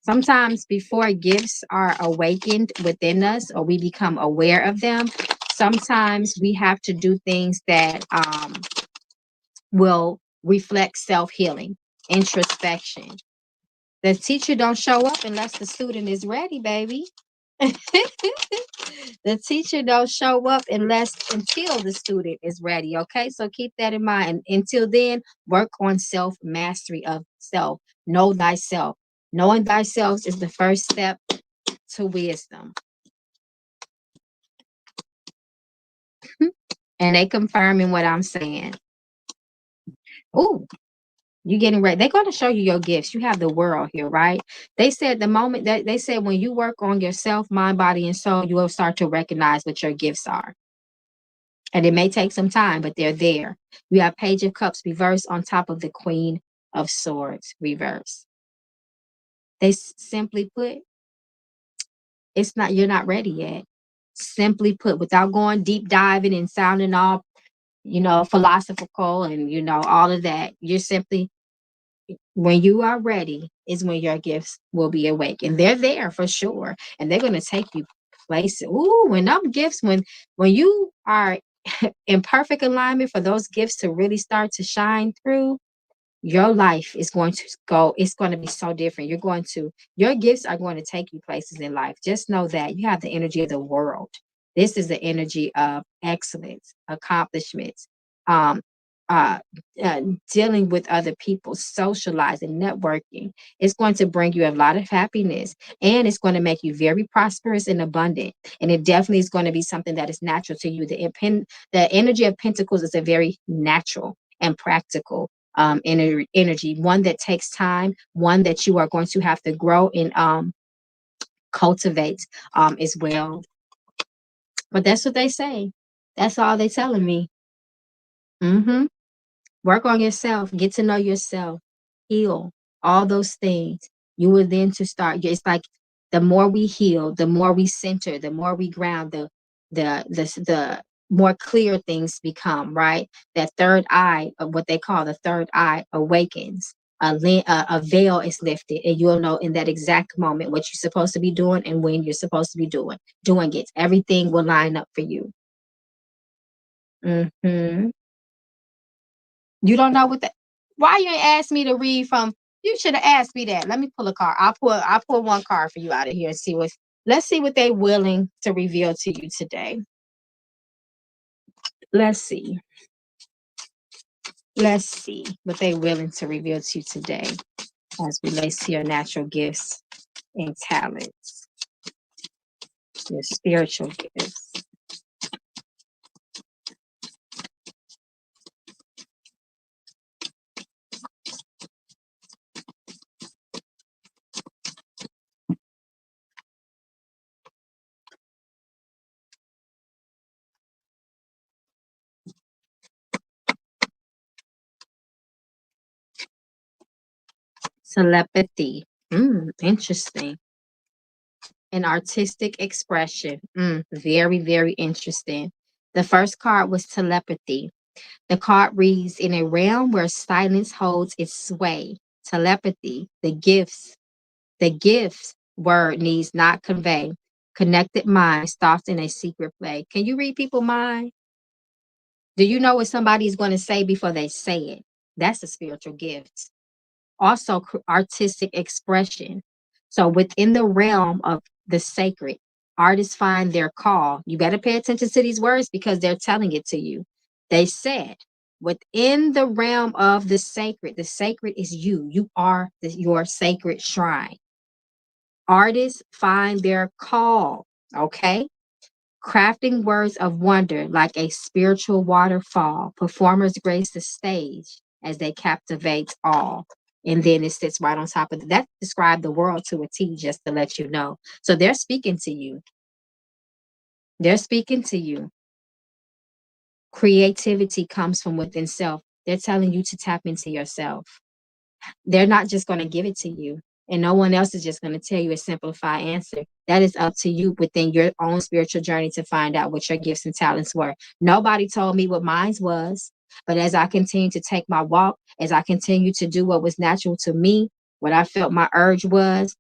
A: Sometimes before gifts are awakened within us or we become aware of them, sometimes we have to do things that will reflect self-healing, introspection. The teacher don't show up unless the student is ready, baby. The teacher don't show up until the student is ready. Okay, so keep that in mind. Until then, work on self mastery of self. Know thyself. Knowing thyself is the first step to wisdom. And they confirming what I'm saying. Oh, You getting ready. They're going to show you your gifts. You have the world here, right? They said the moment that they said when you work on yourself, mind, body, and soul, you will start to recognize what your gifts are. And it may take some time, but they're there. We have Page of Cups reversed on top of the Queen of Swords reverse. They simply put, it's not, you're not ready yet. Simply put, without going deep diving and sounding all, philosophical and, all of that, you're simply, when you are ready is when your gifts will be awake. And they're there for sure. And they're going to take you places. Ooh, when them gifts, when you are in perfect alignment for those gifts to really start to shine through, your life is going to go, it's going to be so different. Your gifts are going to take you places in life. Just know that you have the energy of the world. This is the energy of excellence, accomplishments, um, uh, dealing with other people, socializing, networking. It's going to bring you a lot of happiness, and it's going to make you very prosperous and abundant. And it definitely is going to be something that is natural to you. The energy of Pentacles is a very natural and practical energy, one that takes time, one that you are going to have to grow and cultivate as well. But that's what they say. That's all they telling me. Mm-hmm. Work on yourself, get to know yourself, heal, all those things. You will then to start. It's like the more we heal, the more we center, the more we ground, the more clear things become, right? That third eye, of what they call the third eye, awakens. A veil is lifted, and you'll know in that exact moment what you're supposed to be doing and when you're supposed to be doing it. Everything will line up for you. Hmm. You don't know what that. Why you ain't asked me to read from? You should have asked me that. Let me pull a card. I'll pull one card for you out of here and see what. Let's see what they're willing to reveal to you today. Let's see. Let's see what they're willing to reveal to you today as relates to your natural gifts and talents, your spiritual gifts. Telepathy. Interesting. An artistic expression. Very, very interesting. The first card was telepathy. The card reads, in a realm where silence holds its sway, telepathy, the gifts word needs not convey. Connected minds thoughts in a secret play. Can you read people's mind? Do you know what somebody's going to say before they say it? That's a spiritual gift. Also, artistic expression. So within the realm of the sacred, artists find their call. You better pay attention to these words because they're telling it to you. They said, within the realm of the sacred is you. You are your sacred shrine. Artists find their call. Okay. Crafting words of wonder like a spiritual waterfall. Performers grace the stage as they captivate all. And then it sits right on top of that. Describe the world to a T, just to let you know. So they're speaking to you. They're speaking to you. Creativity comes from within self. They're telling you to tap into yourself. They're not just going to give it to you. And no one else is just going to tell you a simplified answer. That is up to you within your own spiritual journey to find out what your gifts and talents were. Nobody told me what mine was. But as I continue to take my walk, as I continue to do what was natural to me, what I felt my urge was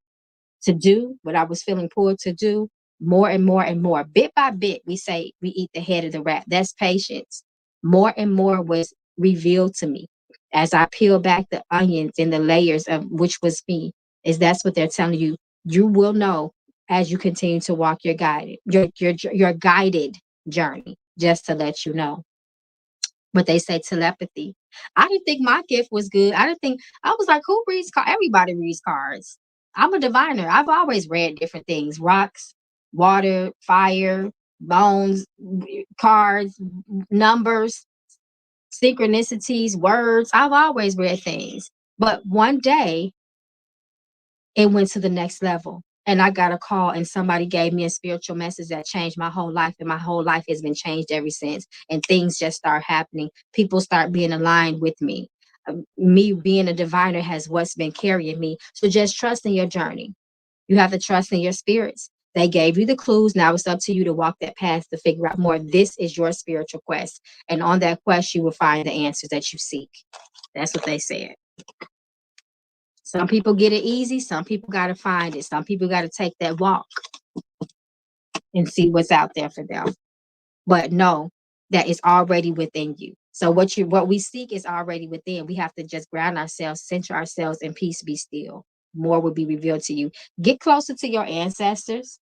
A: to do, what I was feeling pulled to do, more and more and more. Bit by bit, we say we eat the head of the rat. That's patience. More and more was revealed to me as I peel back the onions and the layers of which was me. Is that's what they're telling you. You will know as you continue to walk your guided journey. Just to let you know. But they say telepathy. I didn't think my gift was good. I didn't think I was like, who reads cards? Everybody reads cards. I'm a diviner. I've always read different things: rocks, water, fire, bones, cards, numbers. synchronicities, words. I've always read things. But one day it went to the next level. And I got a call and somebody gave me a spiritual message that changed my whole life. And my whole life has been changed ever since. And things just start happening. People start being aligned with me. Me being a diviner has what's been carrying me. So just trust in your journey. You have to trust in your spirits. They gave you the clues. Now it's up to you to walk that path to figure out more. This is your spiritual quest. And on that quest, you will find the answers that you seek. That's what they said. Some people get it easy. Some people got to find it. Some people got to take that walk and see what's out there for them. But know that it's already within you. So what we seek is already within. We have to just ground ourselves, center ourselves, and peace be still. More will be revealed to you. Get closer to your ancestors.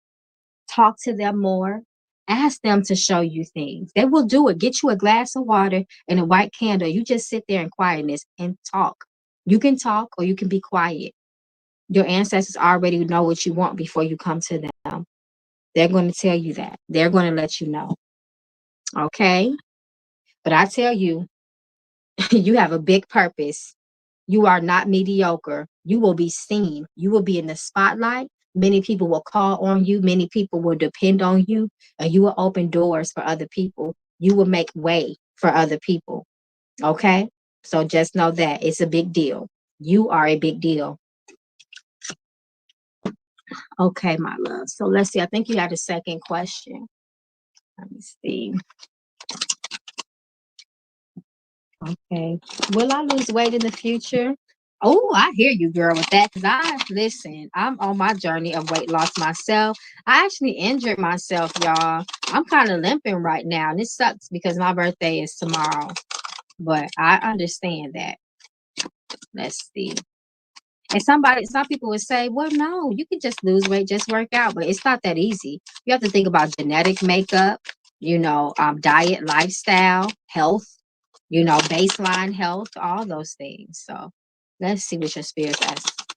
A: Talk to them more. Ask them to show you things. They will do it. Get you a glass of water and a white candle. You just sit there in quietness and talk. You can talk or you can be quiet. Your ancestors already know what you want before you come to them. They're going to tell you that. They're going to let you know. Okay? But I tell you, you have a big purpose. You are not mediocre. You will be seen. You will be in the spotlight. Many people will call on you. Many people will depend on you. And you will open doors for other people. You will make way for other people. Okay? So just know that it's a big deal. You are a big deal. Okay, my love. So let's see. I think you had a second question. Let me see. Okay. Will I lose weight in the future? Oh, I hear you, girl, with that. Because I'm on my journey of weight loss myself. I actually injured myself, y'all. I'm kind of limping right now. And it sucks because my birthday is tomorrow. But I understand that. Let's see. And some people would say, well, no, you can just lose weight, just work out. But it's not that easy. You have to think about genetic makeup, diet, lifestyle, health, baseline health, all those things. So let's see what your spirits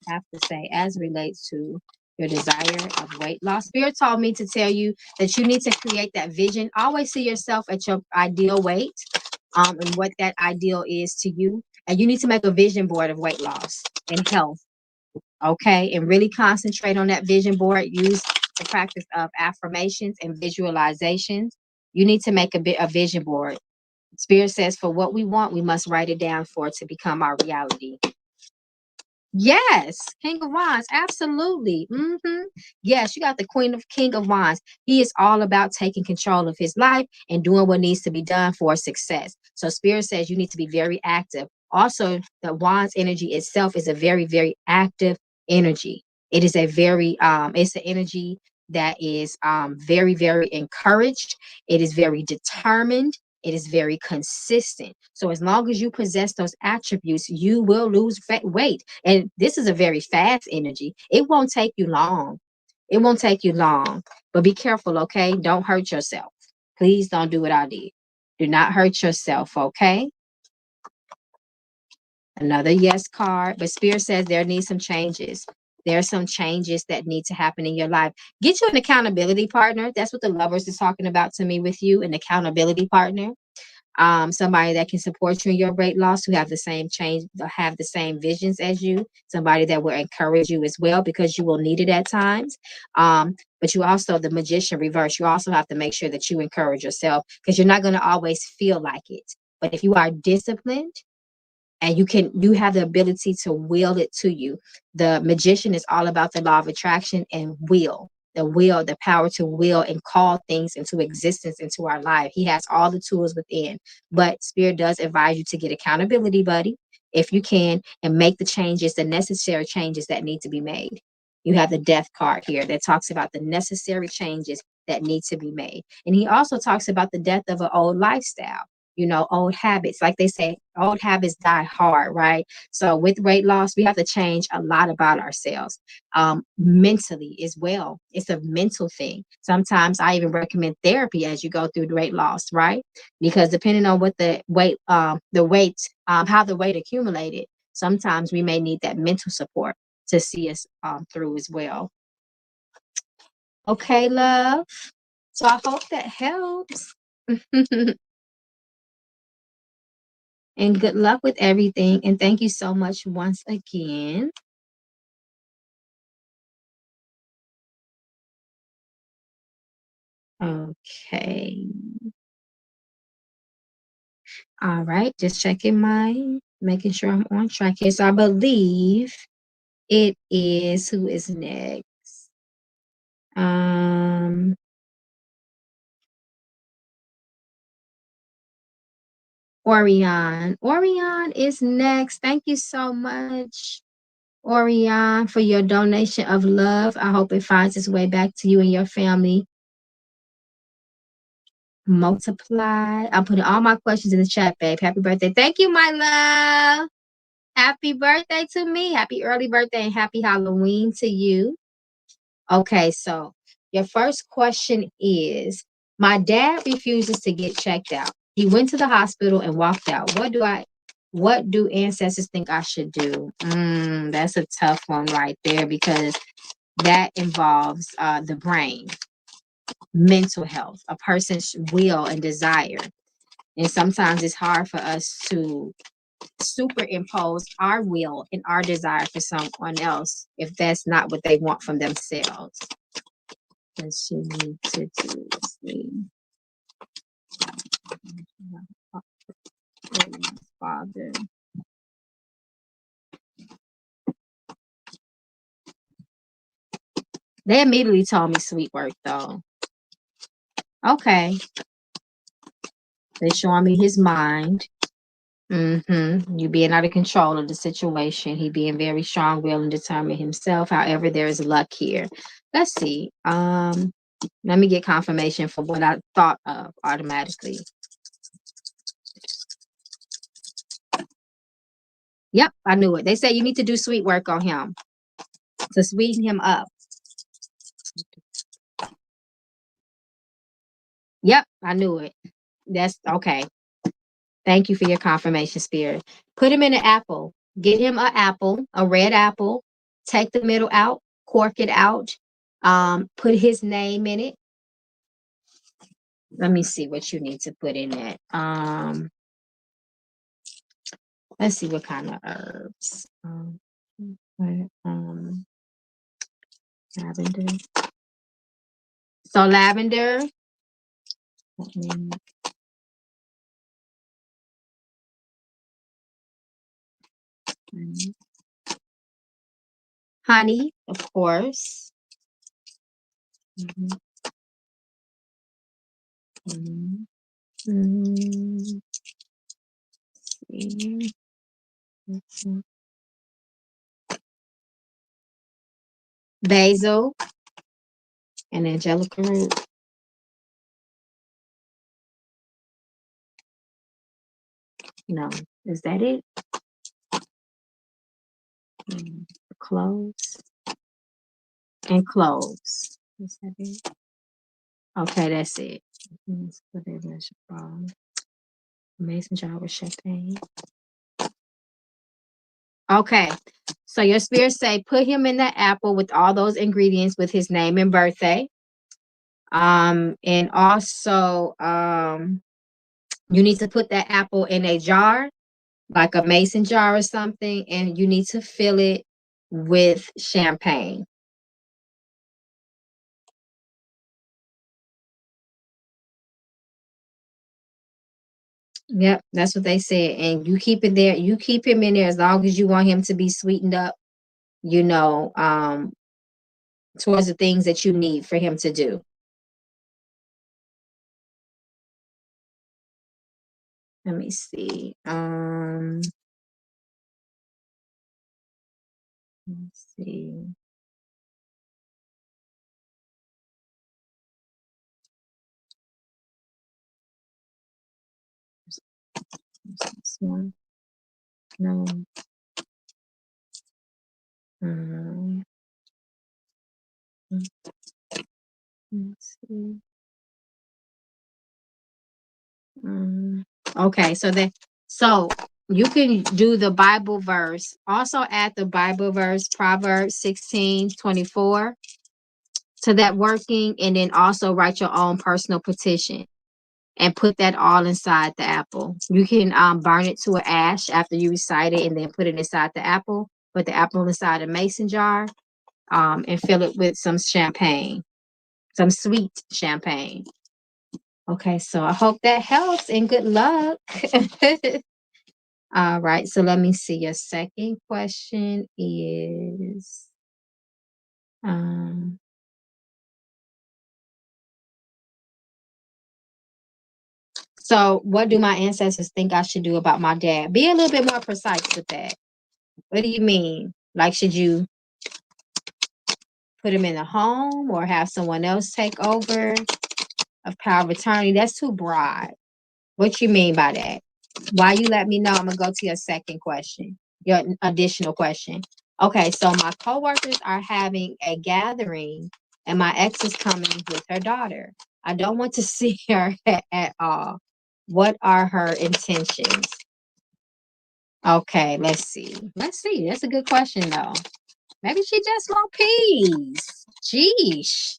A: have to say as relates to your desire of weight loss. Spirit told me to tell you that you need to create that vision. Always see yourself at your ideal weight, and what that ideal is to you. And you need to make a vision board of weight loss and health. Okay. And really concentrate on that vision board. Use the practice of affirmations and visualizations. You need to make a vision board. Spirit says, for what we want, we must write it down for it to become our reality. Yes, King of Wands, absolutely. Yes, you got the King of Wands. He is all about taking control of his life and doing what needs to be done for success. So Spirit says you need to be very active. Also, the Wands energy itself is a very, very active energy. It is a very it's an energy that is very, very encouraged. It is very determined. It is very consistent. So as long as you possess those attributes, you will lose weight. And this is a very fast energy. It won't take you long. It won't take you long. But be careful, okay? Don't hurt yourself. Please don't do what I did. Do not hurt yourself, okay? Another yes card. But Spirit says there needs some changes. There are some changes that need to happen in your life. Get you an accountability partner. That's what the Lovers is talking about to me with you, an accountability partner. Somebody that can support you in your weight loss, who have the same have the same visions as you, somebody that will encourage you as well, because you will need it at times. But you also, the Magician reverse, you also have to make sure that you encourage yourself, because you're not going to always feel like it. But if you are disciplined, and you have the ability to will it to you. The Magician is all about the law of attraction and the power to will and call things into existence into our life. He has all the tools within. But Spirit does advise you to get accountability buddy if you can, and make the necessary changes that need to be made. You have the Death card here that talks about the necessary changes that need to be made. And he also talks about the death of an old lifestyle, old habits. Like they say, old habits die hard, right? So with weight loss, we have to change a lot about ourselves, mentally as well. It's a mental thing. Sometimes I even recommend therapy as you go through weight loss, right? Because depending on what how the weight accumulated, sometimes we may need that mental support to see us through as well. Okay, love. So I hope that helps. And good luck with everything. And thank you so much once again. Okay. All right. Just checking making sure I'm on track here. So I believe it is, who is next? Um, Orion. Orion is next. Thank you so much, Orion, for your donation of love. I hope it finds its way back to you and your family. Multiply. I'm putting all my questions in the chat, babe. Happy birthday. Thank you, my love. Happy birthday to me. Happy early birthday and happy Halloween to you. Okay, so your first question is, my dad refuses to get checked out. He went to the hospital and walked out. What do ancestors think I should do? That's a tough one right there, because that involves the brain, mental health, a person's will and desire. And sometimes it's hard for us to superimpose our will and our desire for someone else if that's not what they want from themselves. What she need to do. Let's see. Father. They immediately told me sweet work though. Okay. They're showing me his mind. You being out of control of the situation. He being very strong, will, and determined himself. However, there is luck here. Let's see. Let me get confirmation for what I thought of automatically. Yep, I knew it. They say you need to do sweet work on him to sweeten him up. Yep, I knew it. That's okay. Thank you for your confirmation, Spirit. Put him in an apple. Get him an apple, a red apple. Take the middle out, cork it out. Put his name in it. Let me see what you need to put in it. Let's see what kind of herbs. Lavender. So lavender. Honey, of course. Basil and angelica root. No, is that it? Cloves and cloves. Is that it? Okay, that's it. Let's put it in the mason jar with champagne. Okay, so your spirit say put him in the apple with all those ingredients with his name and birthday. And also, you need to put that apple in a jar, like a mason jar or something, and you need to fill it with champagne. Yep, that's what they said. And you keep it there. You keep him in there as long as you want him to be sweetened up, you know, towards the things that you need for him to do. Let me see. Let's see. This one. No. Let's see. Okay, so you can do the Bible verse. Also add the Bible verse, Proverbs 16:24 to that working, and then also write your own personal petition. and put that all inside the apple. You can burn it to an ash after you recite it and then put it inside the apple. Put the apple inside a mason jar and fill it with some champagne, some sweet champagne. Okay, so I hope that helps and good luck. All right, so let me see. Your second question is um, so what do my ancestors think I should do about my dad? Be a little bit more precise with that. What do you mean? Like, should you put him in a home or have someone else take over of power of attorney? That's too broad. What you mean by that? Why you let me know? I'm gonna go to your second question, your additional question. Okay, so my coworkers are having a gathering, and my ex is coming with her daughter. I don't want to see her at all. What are her intentions? Okay, let's see. Let's see. That's a good question, though. Maybe she just want peace. Jeesh.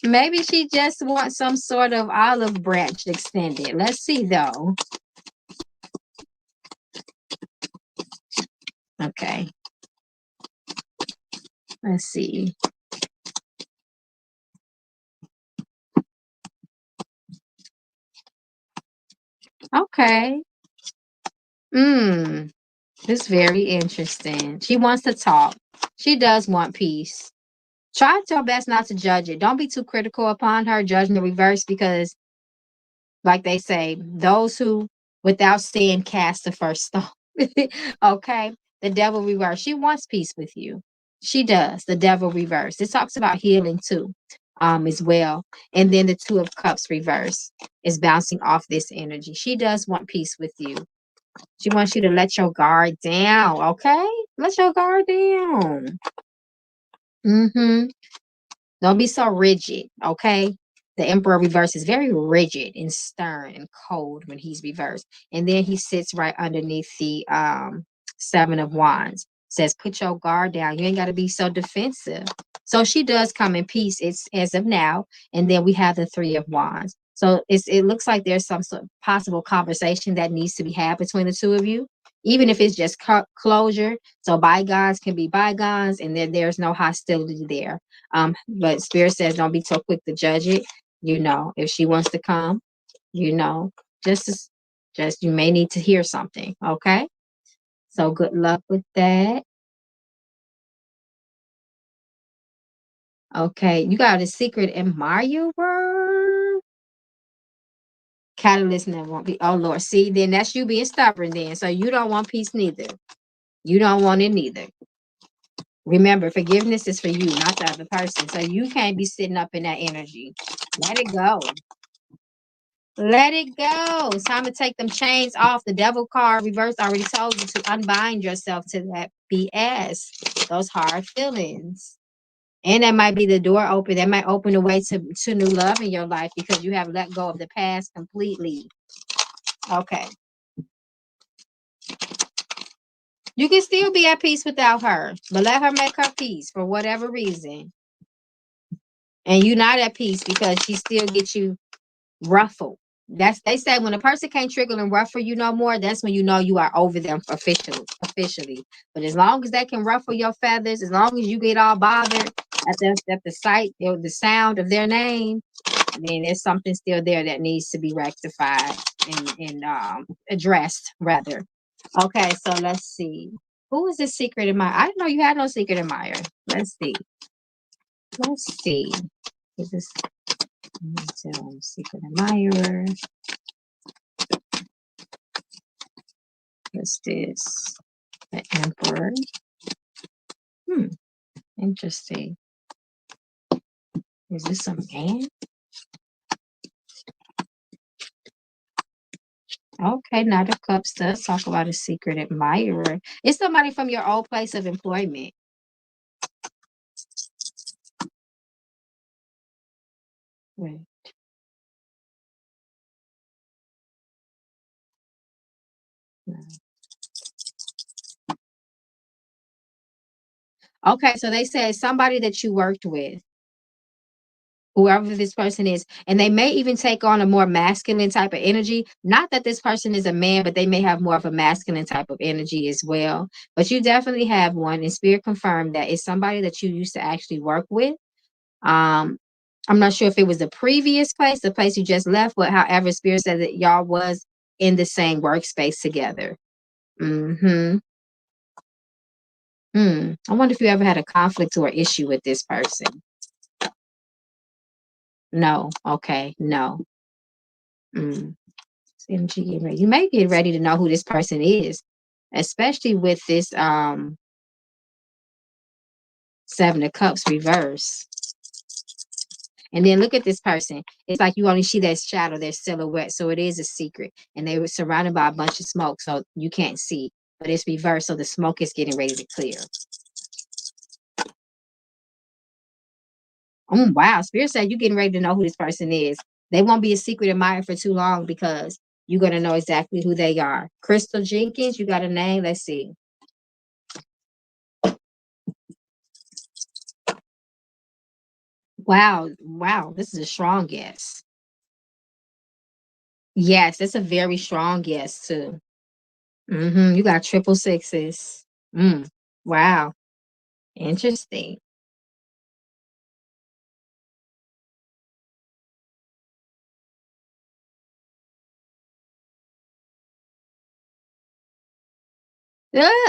A: Maybe she just wants some sort of olive branch extended. Let's see, though. Okay. Let's see. Okay. Hmm. It's very interesting. She wants to talk. She does want peace. Try your best not to judge it. Don't be too critical upon her, judging the reverse, because like they say, those who without sin cast the first stone. Okay. The devil reverse. She wants peace with you. She does. The devil reverse. It talks about healing too, as well. And then the two of cups reverse is bouncing off this energy. She does want peace with you. She wants you to let your guard down. Okay. Let your guard down. Mm-hmm. Don't be so rigid, okay? The Emperor reverse is very rigid and stern and cold when he's reversed. And then he sits right underneath the Seven of Wands. Says, put your guard down. You ain't got to be so defensive. So she does come in peace. It's as of now. And then we have the Three of Wands. So it looks like there's some sort of possible conversation that needs to be had between the two of you, even if it's just closure. So bygones can be bygones, and then there's no hostility there. But Spirit says don't be so quick to judge it. If she wants to come, you know, just just you may need to hear something. Okay. So good luck with that. Okay, you got a secret admirer. Catalyst never won't be. Oh Lord, see, then that's you being stubborn. Then, so you don't want peace neither. You don't want it neither. Remember, forgiveness is for you, not the other person. So you can't be sitting up in that energy. Let it go. Let it go. It's time to take them chains off. The devil card reverse already told you to unbind yourself to that BS, those hard feelings. And that might be the door open. That might open the way to new love in your life because you have let go of the past completely. Okay. You can still be at peace without her, but let her make her peace for whatever reason. And you're not at peace because she still gets you ruffled. They say when a person can't trigger and ruffle you no more, that's when you know you are over them officially. But as long as they can ruffle your feathers, as long as you get all bothered at the sight or the sound of their name, then there's something still there that needs to be rectified and addressed rather. Okay, so let's see. Who is this secret admirer? I didn't know you had no secret admirer. Let's see. Let's see. Is this secret admirer? What's this? The Emperor. Interesting. Is this a man? Okay, Knight of Cups does talk about a secret admirer. It's somebody from your old place of employment. Wait. No. Okay, so they said somebody that you worked with. whoever this person is. And they may even take on a more masculine type of energy. Not that this person is a man, but they may have more of a masculine type of energy as well. But you definitely have one, and spirit confirmed that it's somebody that you used to actually work with. Um, I'm not sure if it was the previous place, the place you just left, but however, spirit said that y'all was in the same workspace together. Mm-hmm. I wonder if you ever had a conflict or issue with this person. No. Okay. No. Mm. Energy getting ready. You may get ready to know who this person is, especially with this 7 of Cups reverse. And then look at this person. It's like you only see their shadow, their silhouette. So it is a secret. And they were surrounded by a bunch of smoke, so you can't see. But it's reversed, so the smoke is getting ready to clear. Oh wow. Spirit said you're getting ready to know who this person is. They won't be a secret admirer for too long because you're gonna know exactly who they are. Crystal Jenkins, you got a name? Let's see. Wow, wow, this is a strong guess. Yes, it's a very strong guess too. You got triple sixes. Mm, wow, interesting.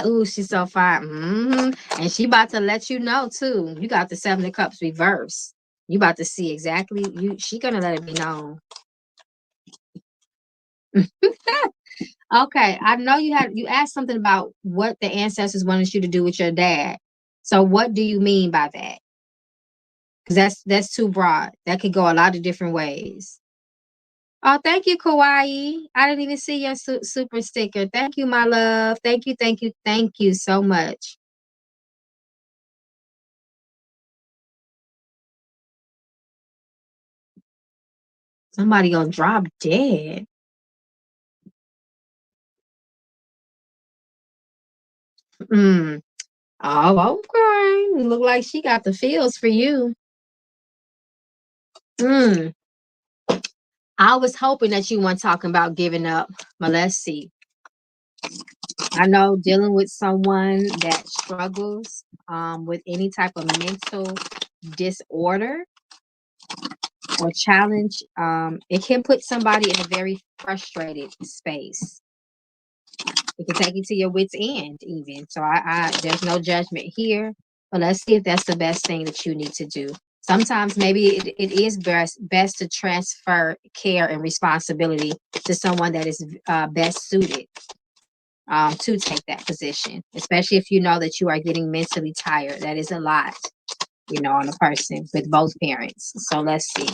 A: Ooh, she's so fine. And she about to let you know too. You got the 7 of Cups reverse. You about to see exactly you. She gonna let it be known. Okay, I know you asked something about what the ancestors wanted you to do with your dad. So what do you mean by that? Because that's too broad. That could go a lot of different ways. Oh, thank you, Kawaii. I didn't even see your super sticker. Thank you, my love. Thank you, thank you, thank you so much. Somebody gonna drop dead. Mm. Oh, okay. It look like she got the feels for you. Mm. I was hoping that you weren't talking about giving up, but let's see. I know dealing with someone that struggles with any type of mental disorder or challenge, it can put somebody in a very frustrated space. It can take you to your wits' end, even. So I there's no judgment here. But let's see if that's the best thing that you need to do. Sometimes maybe it is best to transfer care and responsibility to someone that is best suited to take that position, especially if you know that you are getting mentally tired. That is a lot, on a person with both parents. So let's see.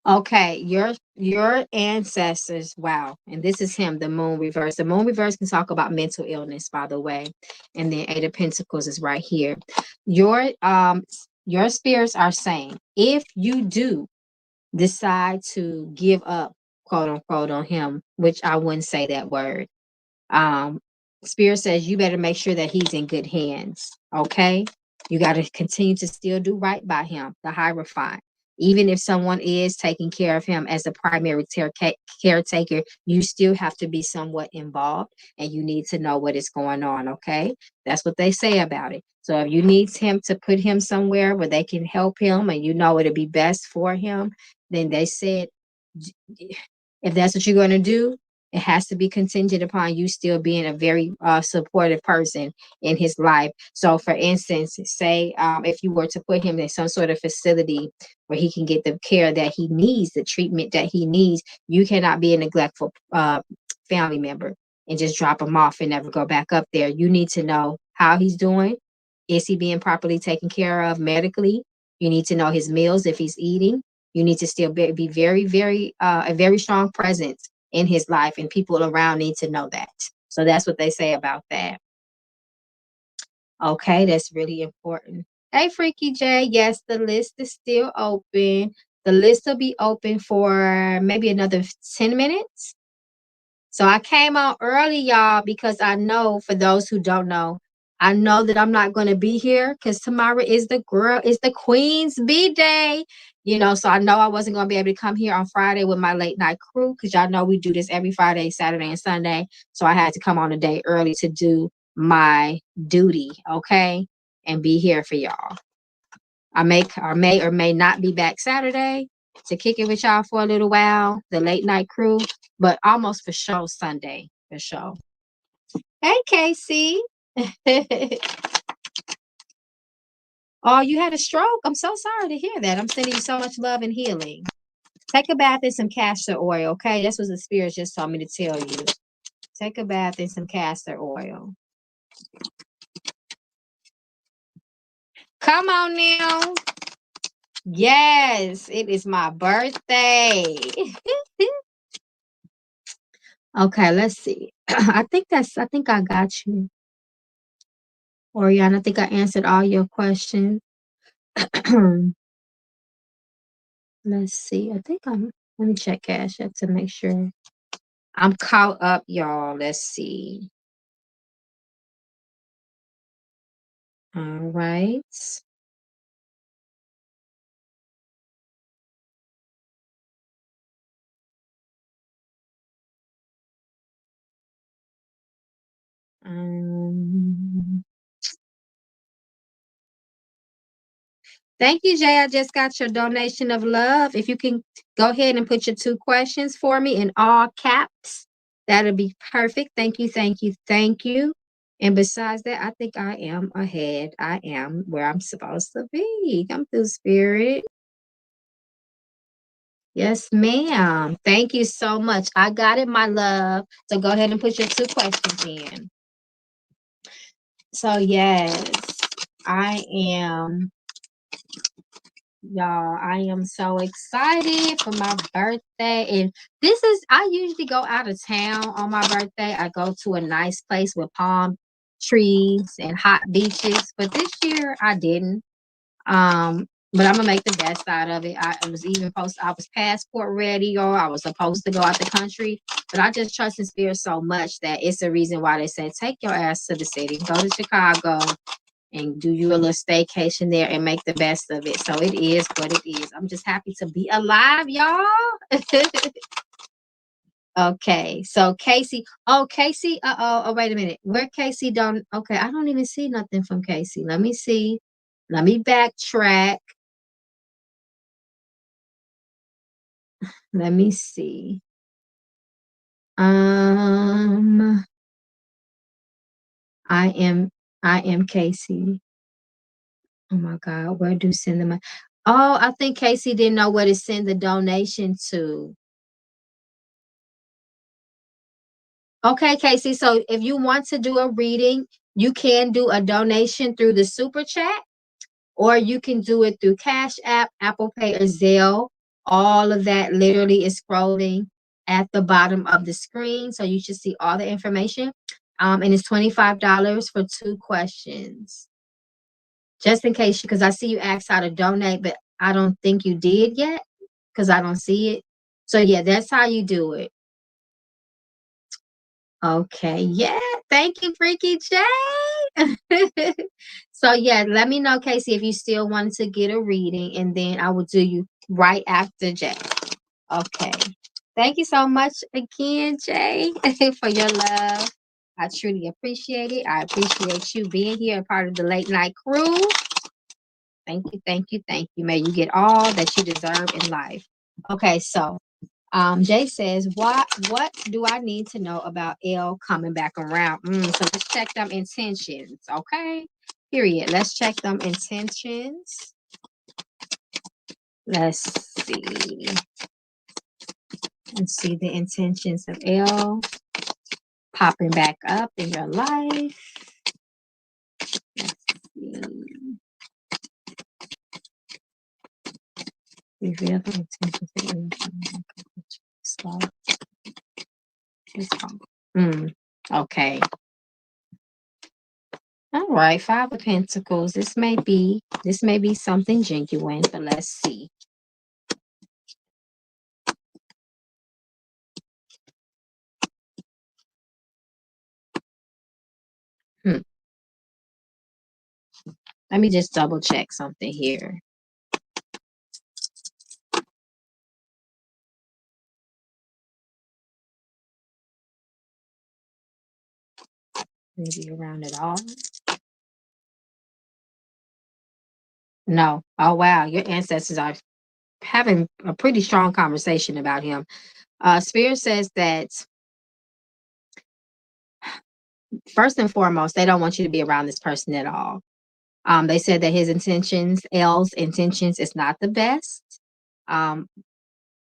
A: Okay, your ancestors, wow. And this is him, the moon reverse. The moon reverse can talk about mental illness, by the way. And then 8 of Pentacles is right here. Your spirits are saying if you do decide to give up, quote unquote, on him, which I wouldn't say that word. Um, Spirit says you better make sure that he's in good hands. Okay. You got to continue to still do right by him, the Hierophant. Even if someone is taking care of him as a primary caretaker, you still have to be somewhat involved and you need to know what is going on. Okay. That's what they say about it. So if you need him to put him somewhere where they can help him and you know it'll be best for him, then they said, if that's what you're going to do, it has to be contingent upon you still being a very supportive person in his life. So, for instance, say if you were to put him in some sort of facility where he can get the care that he needs, the treatment that he needs, you cannot be a neglectful family member and just drop him off and never go back up there. You need to know how he's doing. Is he being properly taken care of medically? You need to know his meals if he's eating. You need to still be very, very, a very strong presence in his life, and people around need to know that. So that's what they say about that. Okay, that's really important. Hey, Freaky J, yes, the list is still open. The list will be open for maybe another 10 minutes. So I came on early, y'all, because I know, for those who don't know, I know that I'm not going to be here because tomorrow is the Queen's B-Day. So I know I wasn't going to be able to come here on Friday with my late night crew because y'all know we do this every Friday, Saturday, and Sunday. So I had to come on a day early to do my duty, okay, and be here for y'all. I may or may not be back Saturday to kick it with y'all for a little while, the late night crew, but almost for sure Sunday, for sure. Hey, Casey. Oh, you had a stroke? I'm so sorry to hear that. I'm sending you so much love and healing. Take a bath in some castor oil, okay? That's what the spirit just told me to tell you. Take a bath in some castor oil. Come on now. Yes, it is my birthday. Okay, let's see. I think I got you. Oriana, I think I answered all your questions. Let's see. Let me check Cashapp to make sure I'm caught up, y'all. Let's see. All right. Um, Thank you, Jay. I just got your donation of love. If you can go ahead and put your 2 questions for me in all caps, that'll be perfect. Thank you, thank you, thank you. And besides that, I think I am ahead. I am where I'm supposed to be. Come through, spirit. Yes, ma'am. Thank you so much. I got it, my love. So go ahead and put your 2 questions in. So yes, I am. Y'all, I am so excited for my birthday. And I usually go out of town on my birthday. I go to a nice place with palm trees and hot beaches. But this year I didn't. But I'm gonna make the best out of it. I was passport ready, or I was supposed to go out the country. But I just trust in spirit so much that it's the reason why they say take your ass to the city, go to Chicago, and do you a little staycation there and make the best of it. So it is what it is. I'm just happy to be alive, y'all. Okay, so Casey. Oh, Casey. Oh, wait a minute. Where Casey don't? Okay, I don't even see nothing from Casey. Let me see. Let me backtrack. Let me see. I am Casey. Oh my God, where do send the money? Oh, I think Casey didn't know where to send the donation to. Okay, Casey. So if you want to do a reading, you can do a donation through the super chat, or you can do it through Cash App, Apple Pay, or Zelle. All of that literally is scrolling at the bottom of the screen. So you should see all the information. And it's $25 for 2 questions. Just in case, because I see you asked how to donate, but I don't think you did yet because I don't see it. So yeah, that's how you do it. Okay, yeah. Thank you, Freaky J. So yeah, let me know, Casey, if you still wanted to get a reading, and then I will do you right after Jay. Okay. Thank you so much again, Jay, for your love. I truly appreciate it. I appreciate you being here, a part of the late night crew. Thank you, thank you, thank you. May you get all that you deserve in life. Okay, so Jay says, what do I need to know about L coming back around? So let's check them intentions, okay? Period. Let's check them intentions. Let's see. Let's see the intentions of L popping back up in your life. Let's see. Reveal the intentions that okay. All right, Five of Pentacles. This may be something genuine, but let's see. Let me just double check something here. Maybe around it all. No. Oh wow, your ancestors are having a pretty strong conversation about him. Spirit says that first and foremost, they don't want you to be around this person at all. They said that his intentions, L's intentions, is not the best. Um,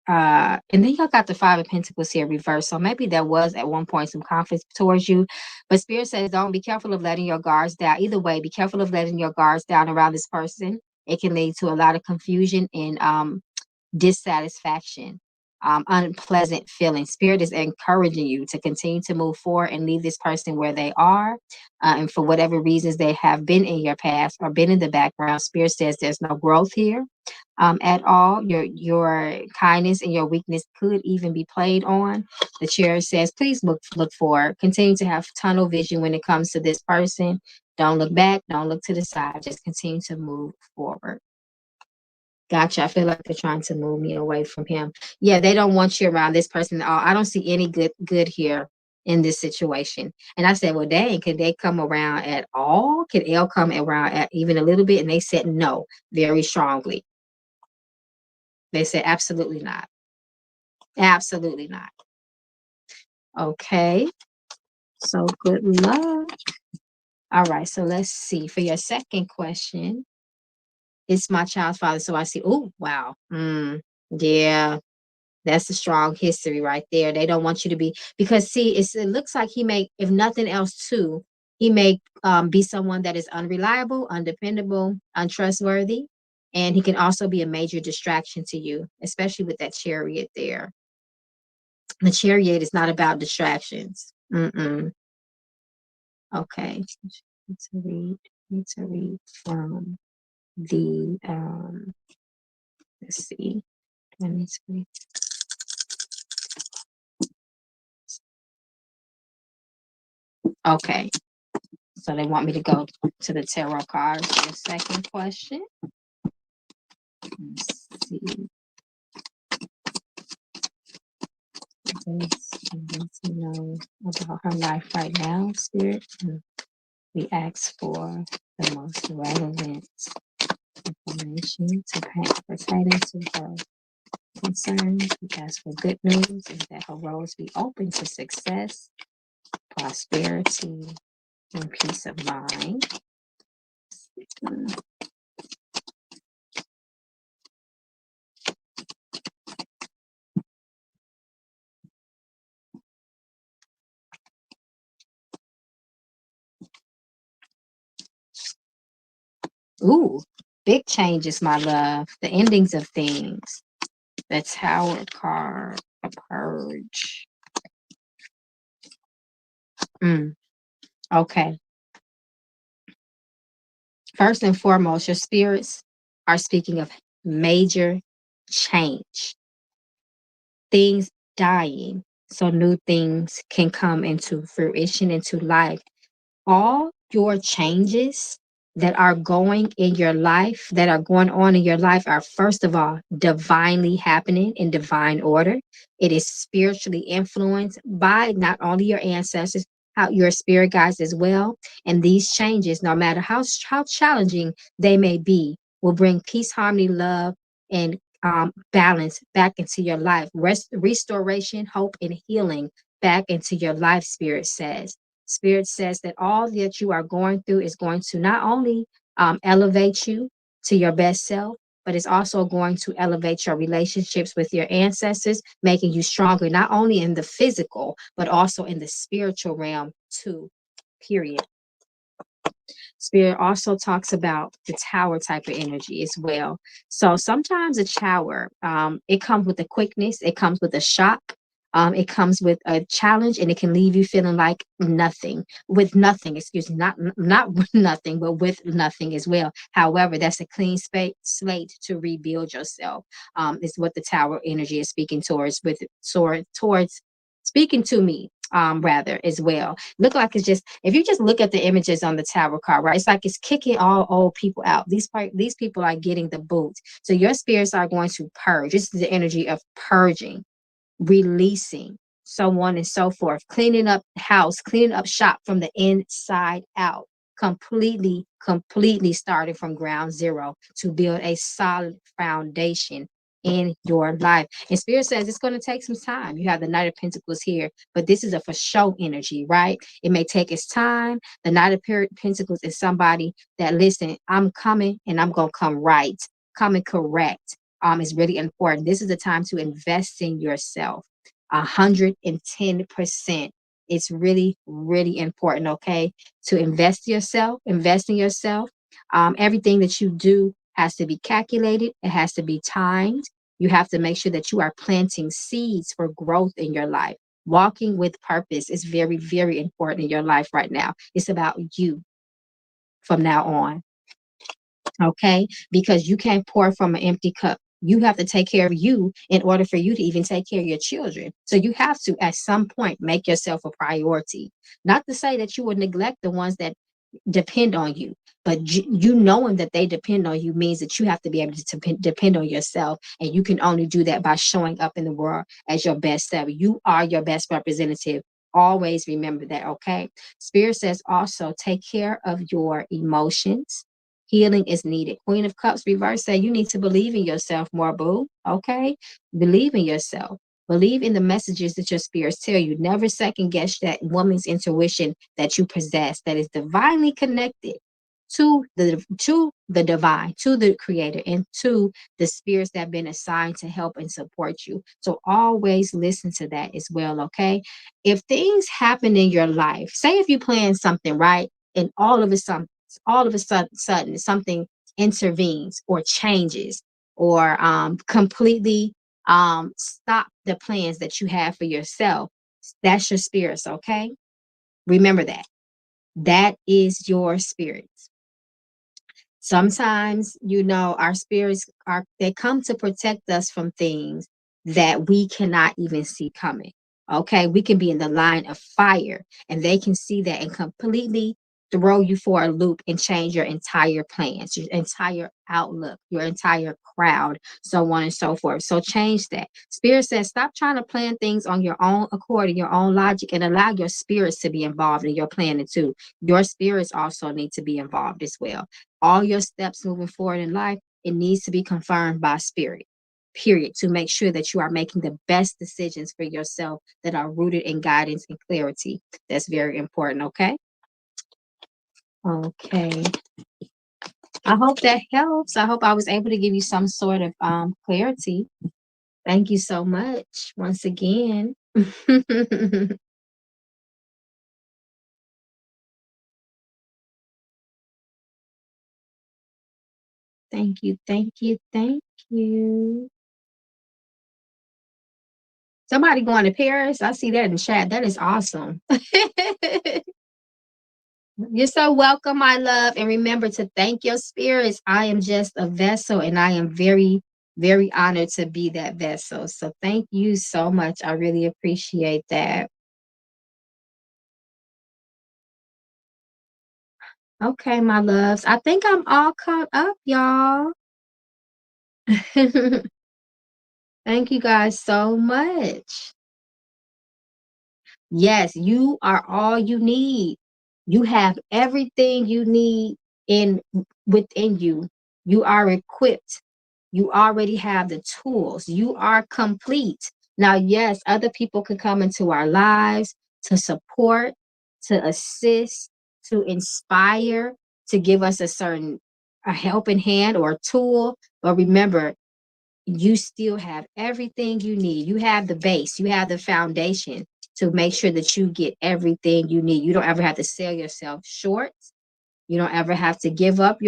A: and then y'all got the Five of Pentacles here reversed. So maybe there was at one point some conflict towards you. But Spirit says, don't be careful of letting your guards down. Either way, be careful of letting your guards down around this person. It can lead to a lot of confusion and dissatisfaction, unpleasant feelings. Spirit is encouraging you to continue to move forward and leave this person where they are. And for whatever reasons they have been in your past or been in the background, Spirit says there's no growth here at all. Your kindness and your weakness could even be played on. The chair says, please look forward. Continue to have tunnel vision when it comes to this person. Don't look back. Don't look to the side. Just continue to move forward. Gotcha. I feel like they're trying to move me away from him. Yeah, they don't want you around this person at all. I don't see any good here in this situation. And I said, well, dang, could they come around at all? Could L come around at even a little bit? And they said no, very strongly. They said absolutely not. Absolutely not. Okay. So good luck. All right. So let's see. For your second question, it's my child's father. So I see, oh, wow. Yeah. That's a strong history right there. They don't want you to be, because see, it looks like he may, if nothing else too, he may be someone that is unreliable, undependable, untrustworthy, and he can also be a major distraction to you, especially with that chariot there. The chariot is not about distractions. Okay. Need to read from the let's see. Let me see. Okay. So they want me to go to the tarot cards for the second question. Let's see. Let's know about her life right now, Spirit. We ask for the most relevant information pertaining to her concerns. We ask for good news and that her roads be open to success, prosperity, and peace of mind. Ooh, big changes, my love. The endings of things. The Tower card, a purge. Okay. First and foremost, your spirits are speaking of major change, things dying, so new things can come into fruition, into life. All your changes that are going in your life, that are going on in your life, are first of all divinely happening in divine order. It is spiritually influenced by not only your ancestors, how your spirit guides as well. And these changes, no matter how challenging they may be, will bring peace, harmony, love, and balance back into your life. Restoration, hope, and healing back into your life, Spirit says. Spirit says that all that you are going through is going to not only elevate you to your best self, but it's also going to elevate your relationships with your ancestors, making you stronger, not only in the physical, but also in the spiritual realm too, period. Spirit also talks about the tower type of energy as well. So sometimes a tower, it comes with a quickness, it comes with a shock, it comes with a challenge, and it can leave you feeling like nothing, with nothing, excuse me, not with nothing, but with nothing as well. However, that's a clean slate to rebuild yourself. Is what the tower energy is speaking towards, towards speaking to me, rather, as well. Look like it's just, if you just look at the images on the tower card, right, it's like it's kicking all old people out. These people are getting the boot. So your spirits are going to purge. This is the energy of purging, releasing, so on and so forth, cleaning up the house, cleaning up shop from the inside out, completely starting from ground zero to build a solid foundation in your life. And Spirit says it's going to take some time. You have the Knight of Pentacles here, but this is a for show energy, right? It may take its time. The Knight of Pentacles is somebody that, listen, I'm coming and I'm going to come right, coming correct. Is really important. This is the time to invest in yourself 110%. It's really, really important, okay? To invest in yourself. Everything that you do has to be calculated. It has to be timed. You have to make sure that you are planting seeds for growth in your life. Walking with purpose is very, very important in your life right now. It's about you from now on. Okay, because you can't pour from an empty cup. You have to take care of you in order for you to even take care of your children. So you have to, at some point, make yourself a priority. Not to say that you would neglect the ones that depend on you, but you knowing that they depend on you means that you have to be able to depend on yourself. And you can only do that by showing up in the world as your best self. You are your best representative. Always remember that, okay? Spirit says also take care of your emotions. Healing is needed. Queen of Cups reverse say you need to believe in yourself more, boo. Okay? Believe in yourself. Believe in the messages that your spirits tell you. Never second guess that woman's intuition that you possess, that is divinely connected to the divine, to the creator, and to the spirits that have been assigned to help and support you. So always listen to that as well, okay? If things happen in your life, say if you plan something, right? And all of a sudden something intervenes or changes or completely stop the plans that you have for yourself. That's your spirits, okay? Remember that. That is your spirits. Sometimes, our spirits they come to protect us from things that we cannot even see coming. Okay, we can be in the line of fire and they can see that and completely throw you for a loop and change your entire plans, your entire outlook, your entire crowd, so on and so forth. So change that. Spirit says stop trying to plan things on your own accord and your own logic, and allow your spirits to be involved in your planning too. Your spirits also need to be involved as well. All your steps moving forward in life, it needs to be confirmed by spirit, period, to make sure that you are making the best decisions for yourself that are rooted in guidance and clarity. That's very important, okay? Okay. I hope that helps. I hope I was able to give you some sort of clarity. Thank you so much once again. Thank you, thank you, thank you. Somebody going to Paris? I see that in the chat. That is awesome. You're so welcome, my love. And remember to thank your spirits. I am just a vessel and I am very, very honored to be that vessel. So thank you so much. I really appreciate that. Okay, my loves. I think I'm all caught up, y'all. Thank you guys so much. Yes, you are all you need. You have everything you need in within you. You are equipped. You already have the tools. You are complete. Now, yes, other people can come into our lives to support, to assist, to inspire, to give us a helping hand or a tool. But remember, you still have everything you need. You have the base, you have the foundation to make sure that you get everything you need. You don't ever have to sell yourself short. You don't ever have to give up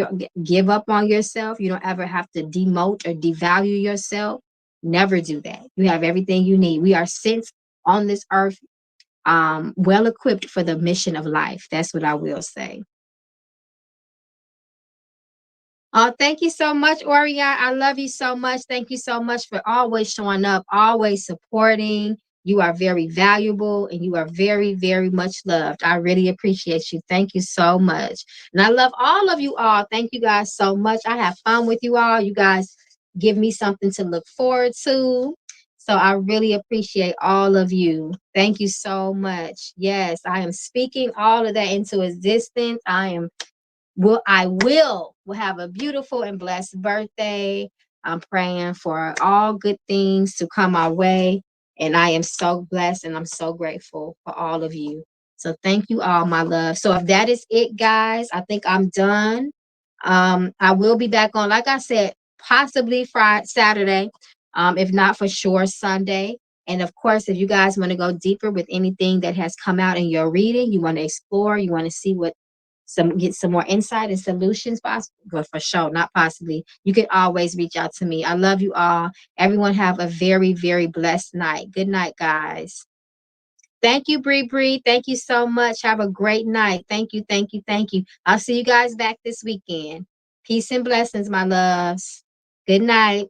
A: on yourself. You don't ever have to demote or devalue yourself. Never do that. You have everything you need. We are sent on this earth well equipped for the mission of life. That's what I will say. Oh, thank you so much, Orion. I love you so much. Thank you so much for always showing up, always supporting. You are very valuable and you are very, very much loved. I really appreciate you. Thank you so much. And I love all of you all. Thank you guys so much. I have fun with you all. You guys give me something to look forward to. So I really appreciate all of you. Thank you so much. Yes, I am speaking all of that into existence. I will have a beautiful and blessed birthday. I'm praying for all good things to come our way. And I am so blessed and I'm so grateful for all of you. So thank you all, my love. So if that is it, guys, I think I'm done. I will be back on, like I said, possibly Friday, Saturday, if not for sure Sunday. And of course, if you guys want to go deeper with anything that has come out in your reading, you want to explore, you want to see what get some more insight and solutions possible, but for sure, not possibly, you can always reach out to me. I love you all. Everyone have a very, very blessed night. Good night, guys. Thank you, Bree Bree. Thank you so much. Have a great night. Thank you, thank you, thank you. I'll see you guys back this weekend. Peace and blessings, my loves. Good night.